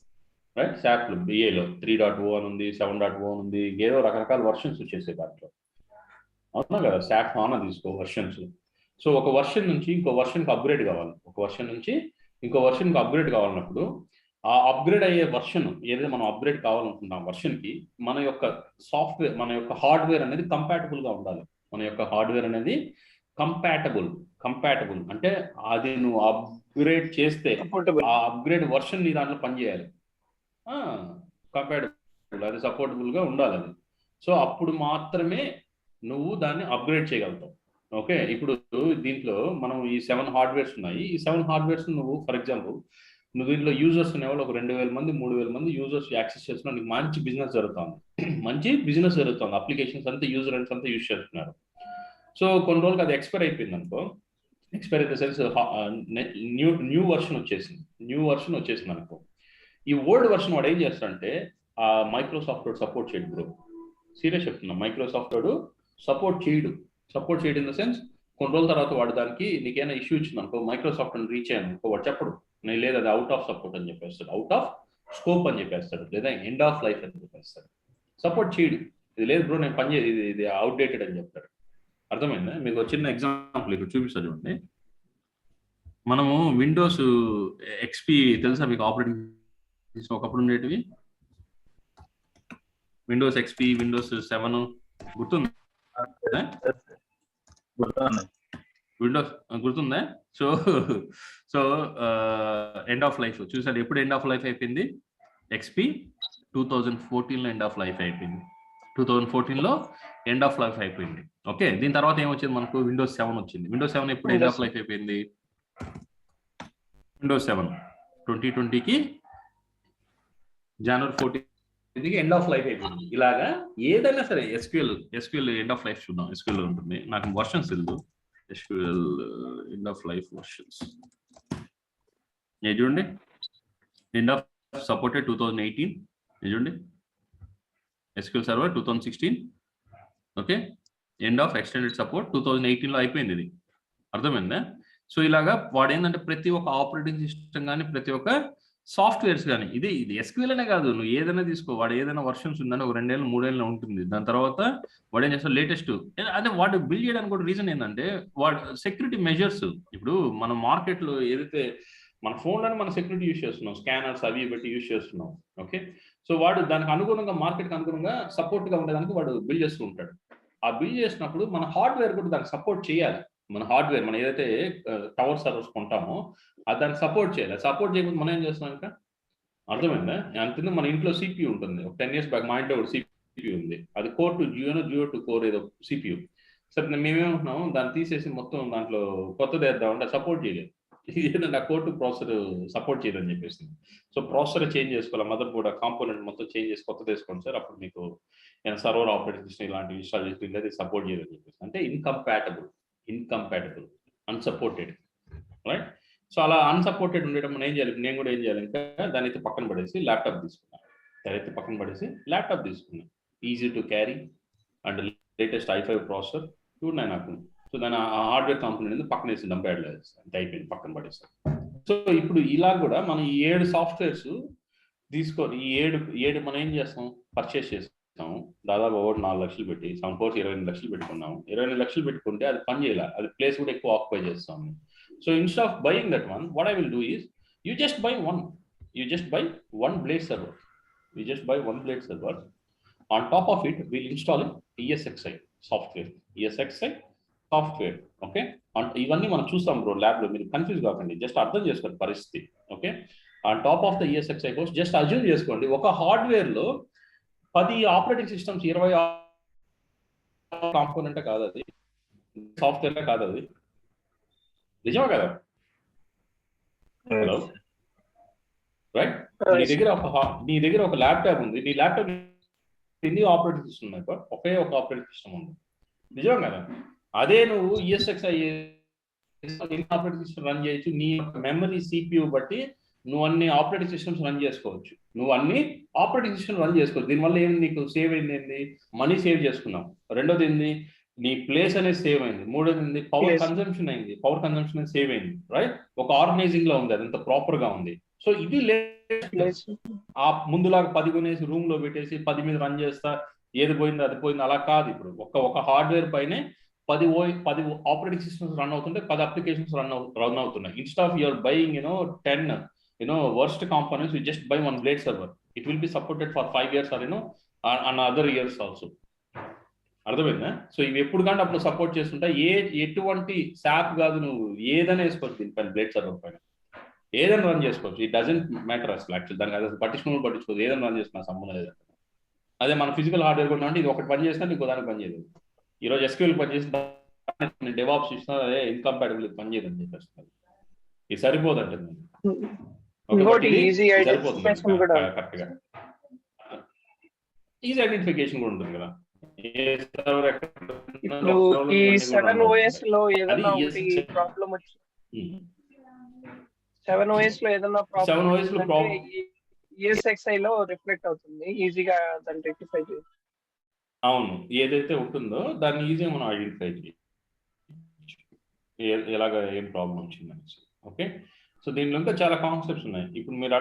రైట్? శాప్లో BIలో 3.0 అని ఉంది, 7.0 అని ఉంది, ఏదో రకరకాల వర్షన్స్ వచ్చేసాయి దాంట్లో, అవునా కదా? శాప్ హానా తీసుకో, వర్షన్స్. సో ఒక వర్షన్ నుంచి ఇంకో వర్షన్కి అప్గ్రేడ్ కావాలి, ఒక వర్షన్ నుంచి ఇంకో వర్షన్కి అప్గ్రేడ్ కావాలన్నప్పుడు ఆ అప్గ్రేడ్ అయ్యే వర్షన్ ఏదైతే మనం అప్గ్రేడ్ కావాలనుకుంటున్నాం వర్షన్కి, మన యొక్క సాఫ్ట్వేర్, మన యొక్క హార్డ్వేర్ అనేది కంపాటబుల్గా ఉండాలి. మన యొక్క హార్డ్వేర్ అనేది కంపాటబుల్ అంటే అది నువ్వు అప్గ్రేడ్ చేస్తే ఆ అప్గ్రేడ్ వర్షన్ నీ దాంట్లో పనిచేయాలి, కంపాటబుల్, అది సపోర్టబుల్గా ఉండాలి అది. సో అప్పుడు మాత్రమే నువ్వు దాన్ని అప్గ్రేడ్ చేయగలుగుతావు. ఓకే, ఇప్పుడు దీంట్లో మనం ఈ 7 హార్డ్వేర్స్ ఉన్నాయి. ఈ 7 హార్డ్వేర్స్ నువ్వు ఫర్ ఎగ్జాంపుల్ నువ్వు దీంట్లో యూజర్స్ అనేవాళ్ళు ఒక 2,000 మంది 3,000 మంది యూజర్స్ యాక్సెస్ చేస్తున్నా, నీకు మంచి బిజినెస్ జరుగుతుంది. మంచి బిజినెస్ జరుగుతుంది, అప్లికేషన్స్ అంతా యూజర్ అంతా యూజ్ చేస్తున్నారు. సో కొన్ని రోజులకి అది ఎక్స్పైర్ అయిపోయింది అనుకో, ఎక్స్పైర్ అయితే సెన్స్ న్యూ వర్షన్ వచ్చేసింది అనుకో, ఈ ఓల్డ్ వర్షన్ వాడు ఏం చేస్తాడంటే ఆ మైక్రోసాఫ్ట్ సపోర్ట్ చేయడు బ్రో, సీరియస్ చెప్తున్నా, మైక్రోసాఫ్ట్ వాడు సపోర్ట్ చేయడు ఇన్ ద సెన్స్ కొన్ని రోజుల తర్వాత వాడు దానికి నీకేమైనా ఇష్యూ ఇచ్చింది అనుకో, మైక్రోసాఫ్ట్ అని రీచ్ అయ్యాను అనుకో, వాడు చెప్పడు నేను లేదు అది అవుట్ ఆఫ్ సపోర్ట్ అని చెప్పేస్తాడు, అవుట్ ఆఫ్ స్కోప్ అని చెప్పేస్తాడు, లేదా ఎండ్ ఆఫ్ లైఫ్ అని చెప్పేస్తాడు, సపోర్ట్ చేయడు. ఇది లేదు బ్రో నేను పని చేయదు, ఇది అవుట్డేటెడ్ అని చెప్తాడు. అర్థమైందా? మీకు చిన్న ఎగ్జాంపుల్ ఇక్కడ చూపిస్తాను చూడండి. మనము విండోస్ ఎక్స్పీ తెలుసా మీకు, ఆపరేటింగ్ సిస్టమ్ ఒకప్పుడు ఉండేటివి, విండోస్ ఎక్స్పీ, విండోస్ 7 గుర్తుందా? విండోస్ గుర్తుందా? సో ఎండ్ ఆఫ్ లైఫ్ చూసాడు, ఎప్పుడు ఎండ్ ఆఫ్ లైఫ్ అయిపోయింది? ఎక్స్పీ 2014లో ఎండ్ ఆఫ్ లైఫ్ అయిపోయింది, 2014లో ఎండ్ ఆఫ్ లైఫ్ అయిపోయింది. ఓకే, దీని తర్వాత ఏమొచ్చింది మనకు? విండోస్ 7 వచ్చింది. విండోస్ 7 ఎప్పుడు ఎండ్ ఆఫ్ లైఫ్ అయిపోయింది? విండోస్ 7 2020కి జనవరి 14కి ఎండ్ ఆఫ్ లైఫ్ అయిపోయింది. ఇలాగా ఏదైనా సరే ఎస్క్యూఎల్ ఎండ్ ఆఫ్ లైఫ్ చూద్దాం. ఎస్క్యూఎల్ ఉంటుంది, నాకు వర్షన్స్ తెలుసు. SQL end of life versions చూడండి, ఎండ్ ఆఫ్ సపోర్టెడ్ 2018, చూడండి SQL server 2016. Okay, end of extended support 2018లో అయిపోయింది. ఇది అర్థమైందా? సో ఇలాగా వాడు ఏంటంటే ప్రతి ఒక్క ఆపరేటింగ్ సిస్టమ్ కానీ ప్రతి ఒక్క సాఫ్ట్వేర్స్ కానీ ఇది SQL అనే కాదు, నువ్వు ఏదైనా తీసుకో, వాడు ఏదైనా వర్షన్స్ ఉందని ఒక 2 ఏళ్ళు 3 ఏళ్ళు ఉంటుంది. దాని తర్వాత వాడు ఏం చేస్తాడు లేటెస్ట్, అదే వాడు బిల్డ్ చేయడానికి కూడా రీజన్ ఏంటంటే వాడు సెక్యూరిటీ మెజర్స్. ఇప్పుడు మన మార్కెట్లో ఏదైతే మన ఫోన్లోనే మన సెక్యూరిటీ యూజ్ చేస్తున్నాం, స్కానర్స్ అవి పెట్టి యూజ్ చేస్తున్నాం. ఓకే, సో వాడు దానికి అనుగుణంగా మార్కెట్కి అనుగుణంగా సపోర్ట్గా ఉండడానికి వాడు బిల్డ్ చేస్తూ ఉంటాడు. ఆ బిల్డ్ చేసినప్పుడు మన హార్డ్వేర్ కూడా దానికి సపోర్ట్ చేయాలి. మన హార్డ్వేర్ మనం ఏదైతే టవర్ సర్వర్స్ కొంటామో అది దానికి సపోర్ట్ చేయాలి. సపోర్ట్ చేయకపోతే మనం ఏం చేస్తున్నాం ఇంకా? అర్థమైందా? అంతే, మన ఇంట్లో CPU ఉంటుంది. ఒక 10 years బ్యాక్ మా ఇంట్లో ఒక CPU ఉంది, అది core two duo two core ఏదో CPU. సరే మేమేమంటున్నాం, దాన్ని తీసేసి మొత్తం దాంట్లో కొత్తది వేద్దామంటే సపోర్ట్ చేయలేదు. ఏంటంటే ఆ కోర్ టు ప్రాసెసర్ సపోర్ట్ చేయదని చెప్పేసి, సో ప్రాసెసర్ చేంజ్ చేసుకోవాలి, మదర్ బోర్డ్ కాంపోనెంట్ మొత్తం చేంజ్ చేసి కొత్తది వేసుకోండి సార్, అప్పుడు మీకు సర్వర్ ఆపరేటింగ్ సిస్టమ్ ఇలాంటివి ఇన్స్టాల్ చేసుకుంటే అది సపోర్ట్ చేయదని చెప్పేసి. అంటే ఇన్కంపాటబుల్ అన్సపోర్టెడ్, రైట్? సో అలా అన్సపోర్టెడ్ ఉండేటప్పుడు మనం ఏం చేయాలి? నేను కూడా ఏం చేయాలి, ఇంకా దాని అయితే పక్కన పడేసి ల్యాప్టాప్ తీసుకున్నాను. Easy to carry and latest i5 processor 2.9 నాకు. సో దాని హార్డ్వేర్ కాంపోనెంట్ పక్కన వేసి డంప్యాడ్లో వేస్తాను, అంతే అయిపోయింది, పక్కన పడేస్తాను. సో ఇప్పుడు ఇలా కూడా మనం ఈ 7 సాఫ్ట్వేర్స్ తీసుకొని ఈ 7 మనం ఏం చేస్తాం? పర్చేస్ చేస్తాం దాదాపు ఒకటి 4 లక్షలు పెట్టి, 7 crores 22 లక్షలు పెట్టుకున్నాము. 22 లక్షలు పెట్టుకుంటే అది పని చేయాలి, అది ప్లేస్ కూడా ఎక్కువ ఆక్యుపై చేస్తాం. So instead of buying that one, what I will do is you just buy one blade server. On top of it, we'll install ESXi software. Okay, ఇవన్నీ మనం చూస్తాం బ్రో ల్యాబ్ లో, మీరు కన్ఫ్యూజ్ కాకండి, జస్ట్ అర్థం చేసుకోండి పరిస్థితి. Okay, on top of the ESXi course just assume చేసుకోండి, ఒక హార్డ్వేర్ లో 10 ఆపరేటింగ్ సిస్టమ్స్ 20 కాంపోనెంట్ కాదు, అది సాఫ్ట్వేర్ కాదు, అది నిజమా కదా? Hello, right? నీ దగ్గర ఒక ల్యాప్టాప్ ఉంది, నీ ల్యాప్టాప్ ఎన్ని ఆపరేటింగ్ సిస్టమ్ ఉన్నాయి? ఒకే ఒక ఆపరేటింగ్ సిస్టమ్ ఉంది, నిజం కదా? అదే నువ్వు ESXi ఆపరేటింగ్ సిస్టమ్ రన్ చేయొచ్చు, నీ మెమరీ CPU బట్టి నువ్వు అన్ని ఆపరేటింగ్ సిస్టమ్స్ రన్ చేసుకోవచ్చు. దీనివల్ల ఏంది నీకు సేవ్ అయింది? ఏంది? మనీ సేవ్ చేసుకున్నావు. రెండోది ఏంది? నీ ప్లేస్ అనేది సేవ్ అయింది. మూడోది ఏంది? పవర్ కన్సంప్షన్ అయింది, సేవ్ అయింది, రైట్? ఒక ఆర్గనైజింగ్ లో ఉంది, అదంతా ప్రాపర్ గా ఉంది. సో ఇది ఆ ముందులాగా 10 కొనేసి రూమ్ లో పెట్టేసి 10 మీద రన్ చేస్తా, ఏది పోయింది అది పోయింది, అలా కాదు. ఇప్పుడు ఒక హార్డ్వేర్ పైనే 10 ఆపరేటింగ్ సిస్టమ్స్ రన్ అవుతుంటే 10 అప్లికేషన్స్ రన్ అవుతున్నాయి. Instead of your buying 10 worst components, you just buy one blade server. It will be supported for 5 years or and other years also. అర్థమైందా? సో ఇవి ఎప్పుడు కానీ అప్పుడు సపోర్ట్ చేస్తుంటా. ఎటువంటి శాప్ కాదు, నువ్వు ఏదైనా వేసుకోవచ్చు దీనిపైన, బ్లేడ్ సర్వర్ పైన ఏదైనా రన్ చేసుకోవచ్చు. ఇట్ డజంట్ మ్యాటర్ అసలు, యాక్చువల్ దానికి అసలు పట్టించుకోవచ్చు, ఏదైనా రన్ చేస్తున్నా సంబంధం లేదంటే. అదే మన ఫిజికల్ హార్డ్వేర్ కూడా అంటే ఇది ఒకటి పని చేసినా ఇంకో దానికి పని చేయలేదు. ఈరోజు SQL పని చేసిన డెవాప్స్ ఇచ్చినా అదే ఇన్కంపాటబుల్ పని చేయదని చెప్పేస్తున్నారు. ఇది సరిపోదంటే సరిపోతుంది కరెక్ట్గా. ఈజీ ఐడెంటిఫికేషన్ కూడా ఉంటుంది కదా. ఇప్పుడు ఈ 7OS లో ఏదైనా ఒకటి ప్రాబ్లం వచ్చి 7OS లో ఏదైనా ప్రాబ్లం 7OS లో ESXi లో రిఫ్లెక్ట్ అవుతుంది, ఈజీగా దాన్ని రెక్టిఫై చేయొచ్చు. అవును, ఏదైతే ఉంటుందో దాన్ని ఈజీగా మనం ఐడెంటిఫై చేయొచ్చు, ఎలాగ ఏం ప్రాబ్లం వచ్చిందనేసి. ఓకే, సో దీనిలో ఇంకా చాలా కాన్సెప్ట్స్ ఉన్నాయి. ఇప్పుడు మీరు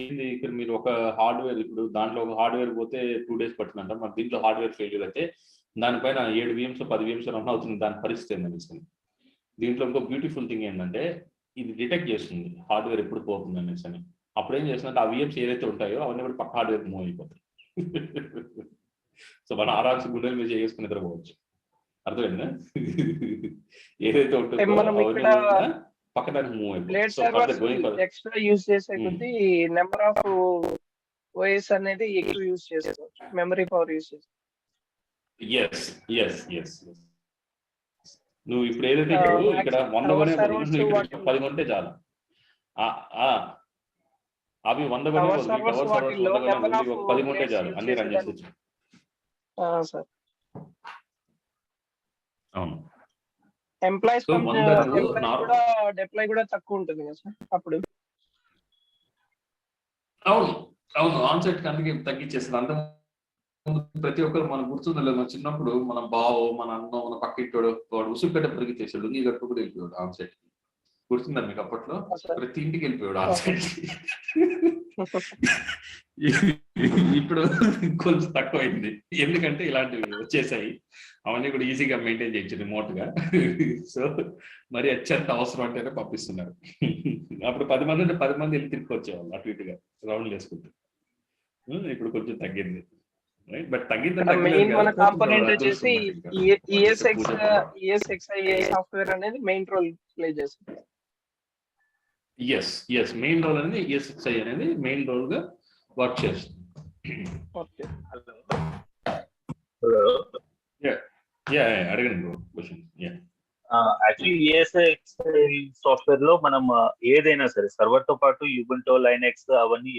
ఏంది ఇక్కడ మీరు ఒక హార్డ్వేర్, ఇప్పుడు దాంట్లో ఒక హార్డ్వేర్ పోతే 2 days పడుతుందంట, మరి దీంట్లో హార్డ్వేర్ ఫెయిల్యూర్ అయితే దానిపైన 7 VMs 10 VMs రన్ అవుతుంది, దాని పరిస్థితి ఏందనేసి. దీంట్లో ఇంకో బ్యూటిఫుల్ థింగ్ ఏంటంటే ఇది డిటెక్ట్ చేస్తుంది హార్డ్వేర్ ఎప్పుడు పోతుంది అనేసి అని. అప్పుడు ఏం చేస్తుందంటే ఆ VMs ఏదైతే ఉంటాయో అవన్నీ కూడా పక్క హార్డ్వేర్ మూవ్ అయిపోతాయి. సో మనం ఆరామ్స్ గుండెల మీద చేసుకుని నిద్రపోవచ్చు. అర్థమైందా? ఏదైతే ఉంటుందో పక్కదానికి మూవ్ అయిపోతుంది. ఎక్స్ట్రా యూజ్ చేసే కొద్దీ నెంబర్ ఆఫ్ ఓఎస్ అనేది ఎక్కువ యూజ్ చేసుకోవచ్చు, మెమరీ పవర్ యూజ్ చేసుకోవచ్చు. నువ్వు ఇప్పుడు ఏదైతే ఇక్కడ 100 కొనే 10 కొంటే చాలు. అవి 100 కొనే 10 కొంటే చాలు, అన్ని రన్ చేసేచ్చు. అవును, ఎంప్లాయీస్ డిప్లాయ్ కూడా తక్కువ ఉంటుంది కదా సార్ అప్పుడు. అవును అవును, ఆన్ సైట్ అందుకే తగ్గించేస్తుంది. అంత ప్రతి ఒక్కరు మనం గుర్తుండలేదు, మన చిన్నప్పుడు మన బావో మన అన్నో మన పక్కింటోడు వాడు ఉసుపెట్ట పరిగెత్తేసాడు, లుంగి కట్టు కూడా వెళ్ళిపోయాడు ఆన్ సైట్. గుర్తుందా మీకు? అప్పట్లో ప్రతి ఇంటికి వెళ్ళిపోయాడు ఆన్ సైట్. ఇప్పుడు కొంచెం తక్కువైంది, ఎందుకంటే ఇలాంటివి వచ్చేసాయి, అవన్నీ కూడా ఈజీగా మెయింటైన్ చేయొచ్చు రిమోట్ గా. సో మరి అత్యంత అవసరం అంటేనే పంపిస్తున్నారు. అప్పుడు 10 మంది అంటే 10 మంది వెళ్ళి తిరిగి వచ్చేవాళ్ళు అటు ఇటుగా రౌండ్లు వేసుకుంటూ. ఇప్పుడు కొంచెం తగ్గింది, బట్ మెయిన్ మన కాంపోనెంట్ వచ్చేసి ESXi సాఫ్ట్వేర్ అనేది మెయిన్ రోల్ ప్లే చేస్తుంది. ఎస్ మెయిన్ రోల్ అనేది ESXi అనేది మెయిన్ రోల్ గా వర్క్ చేస్తుంది. అడగండి క్వశ్చన్. యాక్చువల్లీ ESXi సాఫ్ట్వేర్ లో మనం ఏదైనా సరే సర్వర్ తో పాటు యుబుంటూ లైనక్స్ అవన్నీ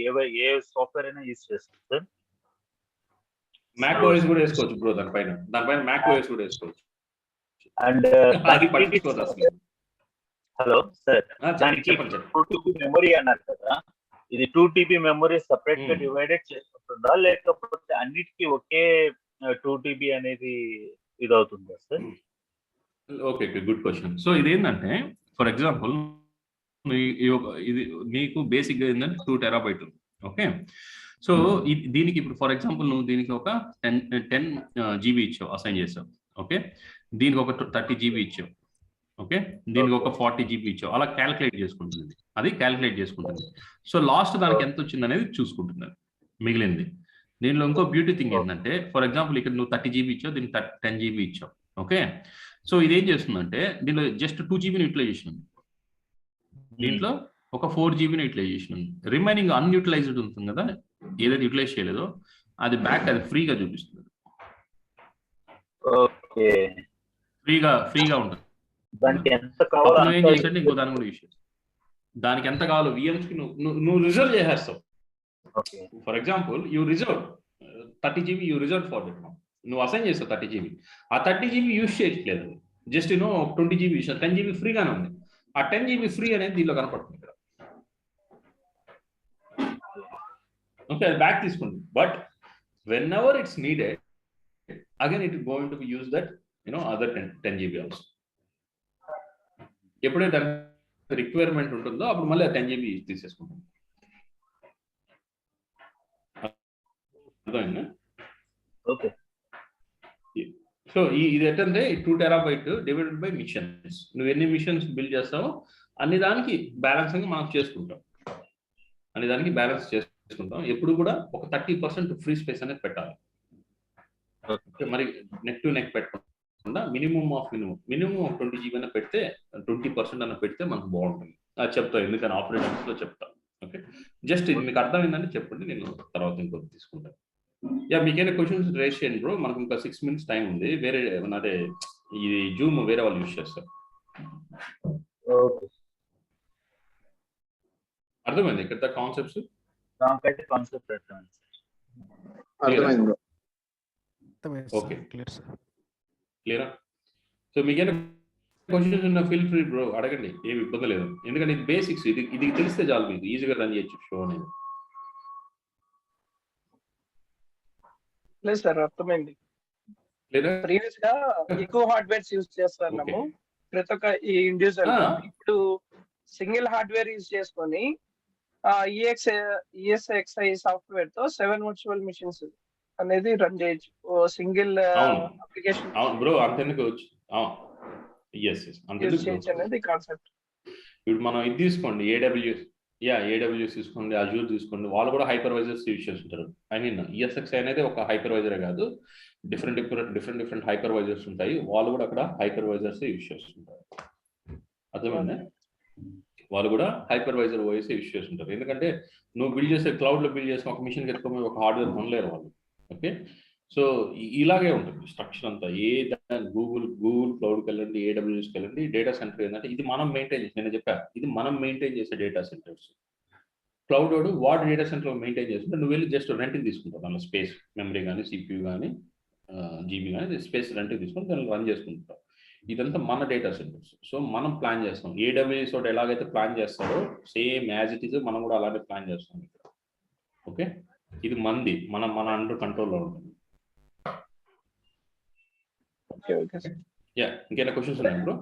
ఏ సాఫ్ట్వేర్ అయినా యూజ్ చేస్తాం సార్. మ్యాక్ ఓఎస్ కూడా వేసుకోవచ్చు బ్రో, దానిపైన మ్యాక్ ఓఎస్ కూడా వేసుకోవచ్చు. అండ్ హలో సార్, దానికి 2TB మెమరీ అన్నారు కదా, ఇది 2TB మెమరీ సెపరేట్ గా డివైడెడ్ చేసుకుంటుందా లేకపోతే అన్నిటికీ ఒకే 2TB అనేది ఇది అవుతుందా sir? Okay, good question. So ఇదేంటంటే ఫర్ ఎగ్జాంపుల్ ఇది నీకు బేసిక్ గా ఏంటంటే 2 TB. ఓకే, సో దీనికి ఇప్పుడు ఫర్ ఎగ్జాంపుల్ నువ్వు దీనికి ఒక 10 GB ఇచ్చావు, అసైన్ చేసావు. ఓకే, దీనికి ఒక 30 GB ఇచ్చావు. ఓకే, దీనికి ఒక 40 GB ఇచ్చావు. అలా క్యాలిక్యులేట్ చేసుకుంటుంది, అది క్యాలిక్యులేట్ చేసుకుంటుంది. సో లాస్ట్ దానికి ఎంత వచ్చింది అనేది చూసుకుంటుంది మిగిలింది. దీనిలో ఇంకో బ్యూటీ థింగ్ ఏంటంటే ఫర్ ఎగ్జాంపుల్ ఇక్కడ నువ్వు 30 GB ఇచ్చావు, దీనికి 10 GB ఇచ్చావు. ఓకే, సో ఇదేం చేస్తుందంటే దీనిలో జస్ట్ 2 GB యూటిలైజేషన్ ఉంది, దీంట్లో ఒక 4 GB యూటిలైజేషన్ ఉంది. రిమైనింగ్ అన్యూటిలైజ్డ్ ఉంటుంది కదా, ఏదైతే యూటిలైజ్ చేయలేదో అది బ్యాక్, అది ఫ్రీగా చూపిస్తుంది. ఫ్రీగా ఉంటుంది. దానికి ఎంత కావాలో ఏం చేసంటే ఇంకో దాని కూడా యూజ్ చేస్తావు. దానికి ఎంత కావాలో VMs కి నువ్వు రిజర్వ్ చేసేస్తావు. For example you reserve 30 GB you reserve for that. నువ్వు అసైన్ చేస్తావు 30 GB, ఆ 30 GB యూజ్ చేయట్లేదు, జస్ట్ 20 GB 10 GB ఫ్రీగానే ఉంది. ఆ 10 GB ఫ్రీ అనేది దీనిలో కనపడుతుంది ఇక్కడ. ఓకే, అది బ్యాక్ తీసుకుంది. But when ever it's needed again it going to be use that other 10 GB also. ఎప్పుడైతే దానికి రిక్వైర్మెంట్ ఉంటుందో అప్పుడు మళ్ళీ 10 GB తీసేసుకుంటాం. అర్థమైందా? ఓకే, సో ఇది ఏంటంటే 2 TB డివైడెడ్ బై మిషన్స్. నువ్వు ఎన్ని మిషన్స్ బిల్డ్ చేస్తావో అన్ని దానికి బ్యాలెన్సింగ్ మనం చేసుకుంటాం, ఎప్పుడు కూడా ఒక 30% ఫ్రీ స్పేస్ అనేది పెట్టాలి. మరి నెక్ టు నెక్ పెట్టకుండా మినిమం 20 GB అయినా పెడితే 20% అన్న పెడితే మనకు బాగుంటుంది. అది చెప్తాను, ఎందుకని ఆపరేటర్స్ లో చెప్తాను. ఓకే, జస్ట్ ఇది మీకు అర్థమైందని చెప్పండి, నేను తర్వాత ఇంకొక తీసుకుంటాను. మీకైనా క్వశ్చన్స్ రేస్ చేయండి బ్రో, మనకు ఇంకా 6 minutes టైం ఉంది. వేరే అదే ఇది జూమ్ వేరే వాళ్ళు యూజ్ చేస్తారు. అర్థమైంది ఇక్కడ కాన్సెప్ట్స్? నాకైతే కాన్సెప్ట్ అర్థమైంది. అర్థమైంది బ్రో. ఓకే. Clear sir. క్లియరా? సో మీకేమైనా క్వశ్చన్స్ ఉన్న ఫీల్ ఫ్రీ బ్రో, అడగండి, ఏమి ఇబ్బంది లేదు. ఎందుకంటే ఇది బేసిక్స్, ఇది తెలిస్తే చాలు మీకు ఈజీగా రన్ చేయొచ్చు షో అనేది. లేదు సార్, అర్థమైంది. లేదా ప్రీవియస్ గా ఎక్కువ హార్డ్వేర్స్ యూజ్ చేస్తున్నాము ప్రతి ఒక్క ఈ ఇండివిజువల్ గా. ఇప్పుడు సింగిల్ హార్డ్వేర్ యూజ్ చేసుకొని ESXi సాఫ్ట్వేర్ తో 7 వర్చువల్ మిషన్స్ అనేది రన్ చేయొచ్చు సింగిల్ అప్లికేషన్. అవును బ్రో, అంతెందుకు యూజ్ చేయొచ్చు అనేది కాన్సెప్ట్. ఇప్పుడు మనం ఇది తీసుకోండి, AWS తీసుకోండి, అజూర్ తీసుకోండి, వాళ్ళు కూడా హైపర్వైజర్స్ యూజ్ చేస్తుంటారు. ఐ మీన్ ESXi అనేది ఒక హైపర్వైజరే కాదు, డిఫరెంట్ హైపర్వైజర్స్ ఉంటాయి, వాళ్ళు కూడా అక్కడ హైపర్వైజర్స్ యూజ్ చేస్తుంటారు. అర్థమైందా? వాళ్ళు కూడా హైపర్వైజర్ ఓఎస్ యూజ్ చేస్తుంటారు. ఎందుకంటే నువ్వు బిల్డ్ చేసే క్లౌడ్లో బిల్డ్ చేసిన ఒక మిషన్ ఎత్తుకొని ఒక హార్డ్వేర్ కొనలేరు వాళ్ళు. ఓకే, సో ఇలాగే ఉంటుంది స్ట్రక్చర్ అంతా. గూగుల్ క్లౌడ్కి వెళ్ళండి, AWSకి వెళ్ళండి, డేటా సెంటర్ ఏంటంటే ఇది మనం మెయింటైన్ చేసి, నేను చెప్పాను ఇది మనం మెయింటైన్ చేసే డేటా సెంటర్స్. క్లౌడ్ వాడు డేటా సెంటర్ మెయింటైన్ చేస్తుంటే నువ్వు వెళ్ళి జస్ట్ రెంట్కి తీసుకుంటావు, దానిలో స్పేస్, మెమరీ కానీ, CPU కానీ, GB కానీ స్పేస్ రెంట్కి తీసుకొని దాన్ని రన్ చేసుకుంటావు. ఇదంతా మన డేటా సెంటర్స్. సో మనం ప్లాన్ చేస్తాం. AWS తోటి ఎలాగైతే ప్లాన్ చేస్తారో సేమ్ యాజ్ ఇట్ ఈజ్ మనం కూడా అలాగే ప్లాన్ చేస్తాం ఇక్కడ. ఓకే, ఇది మంది మన అండర్ కంట్రోల్లో ఉంటుంది. ఇంకేనా క్వశ్చన్స్ ఉన్నాయి బ్రో?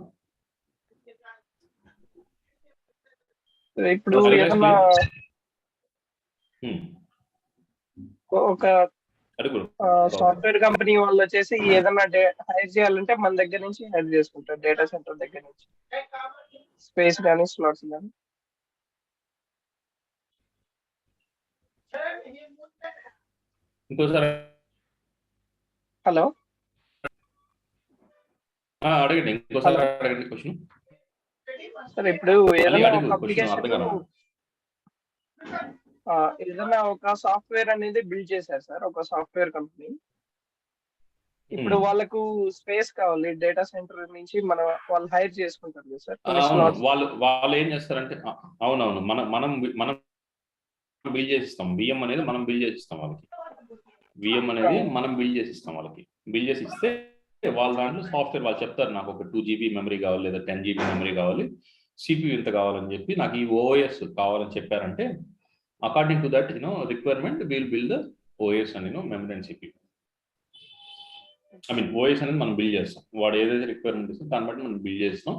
ఇప్పుడు ఏదన్నా ఒక సాఫ్ట్వేర్ కంపెనీ వాళ్ళు వచ్చేసి ఏదైనా హైర్ చేయాలంటే మన దగ్గర నుంచి హైర్ చేసుకుంటారు, డేటా సెంటర్ దగ్గర నుంచి, స్పేస్ కానీ స్లాట్స్ కానీ. ఇంకోసారి హలో అడగండి, ఇంకోసారి అడగండి క్వశ్చన్. సార్ ఇప్పుడు ఏదైనా ఒక అప్లికేషన్, ఏదైనా ఒక సాఫ్ట్వేర్ అనేది బిల్డ్ చేశారు సార్ ఒక సాఫ్ట్వేర్ కంపెనీ. ఇప్పుడు వాళ్ళకు స్పేస్ కావాలి డేటా సెంటర్ నుంచి, వాళ్ళు హైర్ చేసుకుంటారు కదా సార్. వాళ్ళు ఏం చేస్తారంటే, అవునవును, మనం బిల్డ్ చేసిస్తాం. VM అనేది మనం బిల్డ్ చేసిస్తాం వాళ్ళకి. VM అనేది మనం బిల్డ్ చేసిస్తాం వాళ్ళకి. బిల్డ్ చేసి ఇస్తే వాళ్ళ దాంట్లో సాఫ్ట్వేర్ వాళ్ళు చెప్తారు, నాకు ఒక 2 GB మెమరీ కావాలి, లేదా 10 GB మెమరీ కావాలి, CPU ఇంత కావాలని చెప్పి, నాకు ఈ OS కావాలని చెప్పారంటే according to that requirement will build the OS అని memory and CPU. I mean OS అనేది మనం బిల్డ్ చేస్తాం. వాడు ఏదైతే రిక్వైర్మెంట్ ఇస్తాం దాన్ని బట్టి మనం బిల్డ్ చేస్తాం.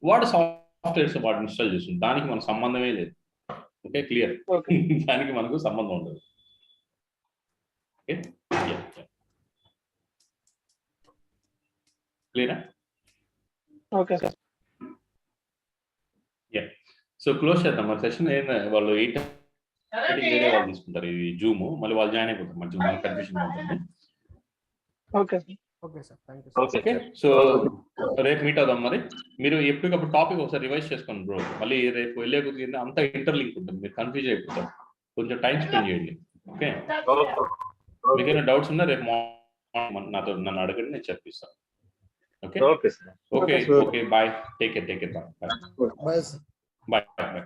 వాడు సాఫ్ట్వేర్స్ వాడు ఇన్స్టాల్ చేస్తుంది. దానికి మనకు సంబంధమే లేదు. Okay, clear? దానికి మనకు సంబంధం ఉండదు. ఓకే, క్లియరా? Okay sir. సో క్లోజ్ చేద్దాం మన సెషన్. వాళ్ళు 8 వేరే వాళ్ళు తీసుకుంటారు ఇది జూమ్, మళ్ళీ వాళ్ళు జాయిన్ అయిపోతారు. మంచి మన కన్ఫ్యూషన్ ఉంటుంది. Okay sir, thank you. Okay, so రేపు మీట్ అవుదాం. మరి మీరు ఎప్పటికప్పుడు టాపిక్ ఒకసారి రివైజ్ చేసుకోండి బ్రో. మళ్ళీ రేపు వెళ్ళే కొద్దిగా అంతా ఇంటర్లింక్ ఉంటుంది, మీరు కన్ఫ్యూజ్ అయిపోతారు. కొంచెం టైం స్పెండ్ చేయండి. ఓకే, మీకు ఏమైనా డౌట్స్ ఉన్నా రేపు నన్ను అడగండి, నేను చెప్పిస్తాను. Okay, okay, bye, take care, bye.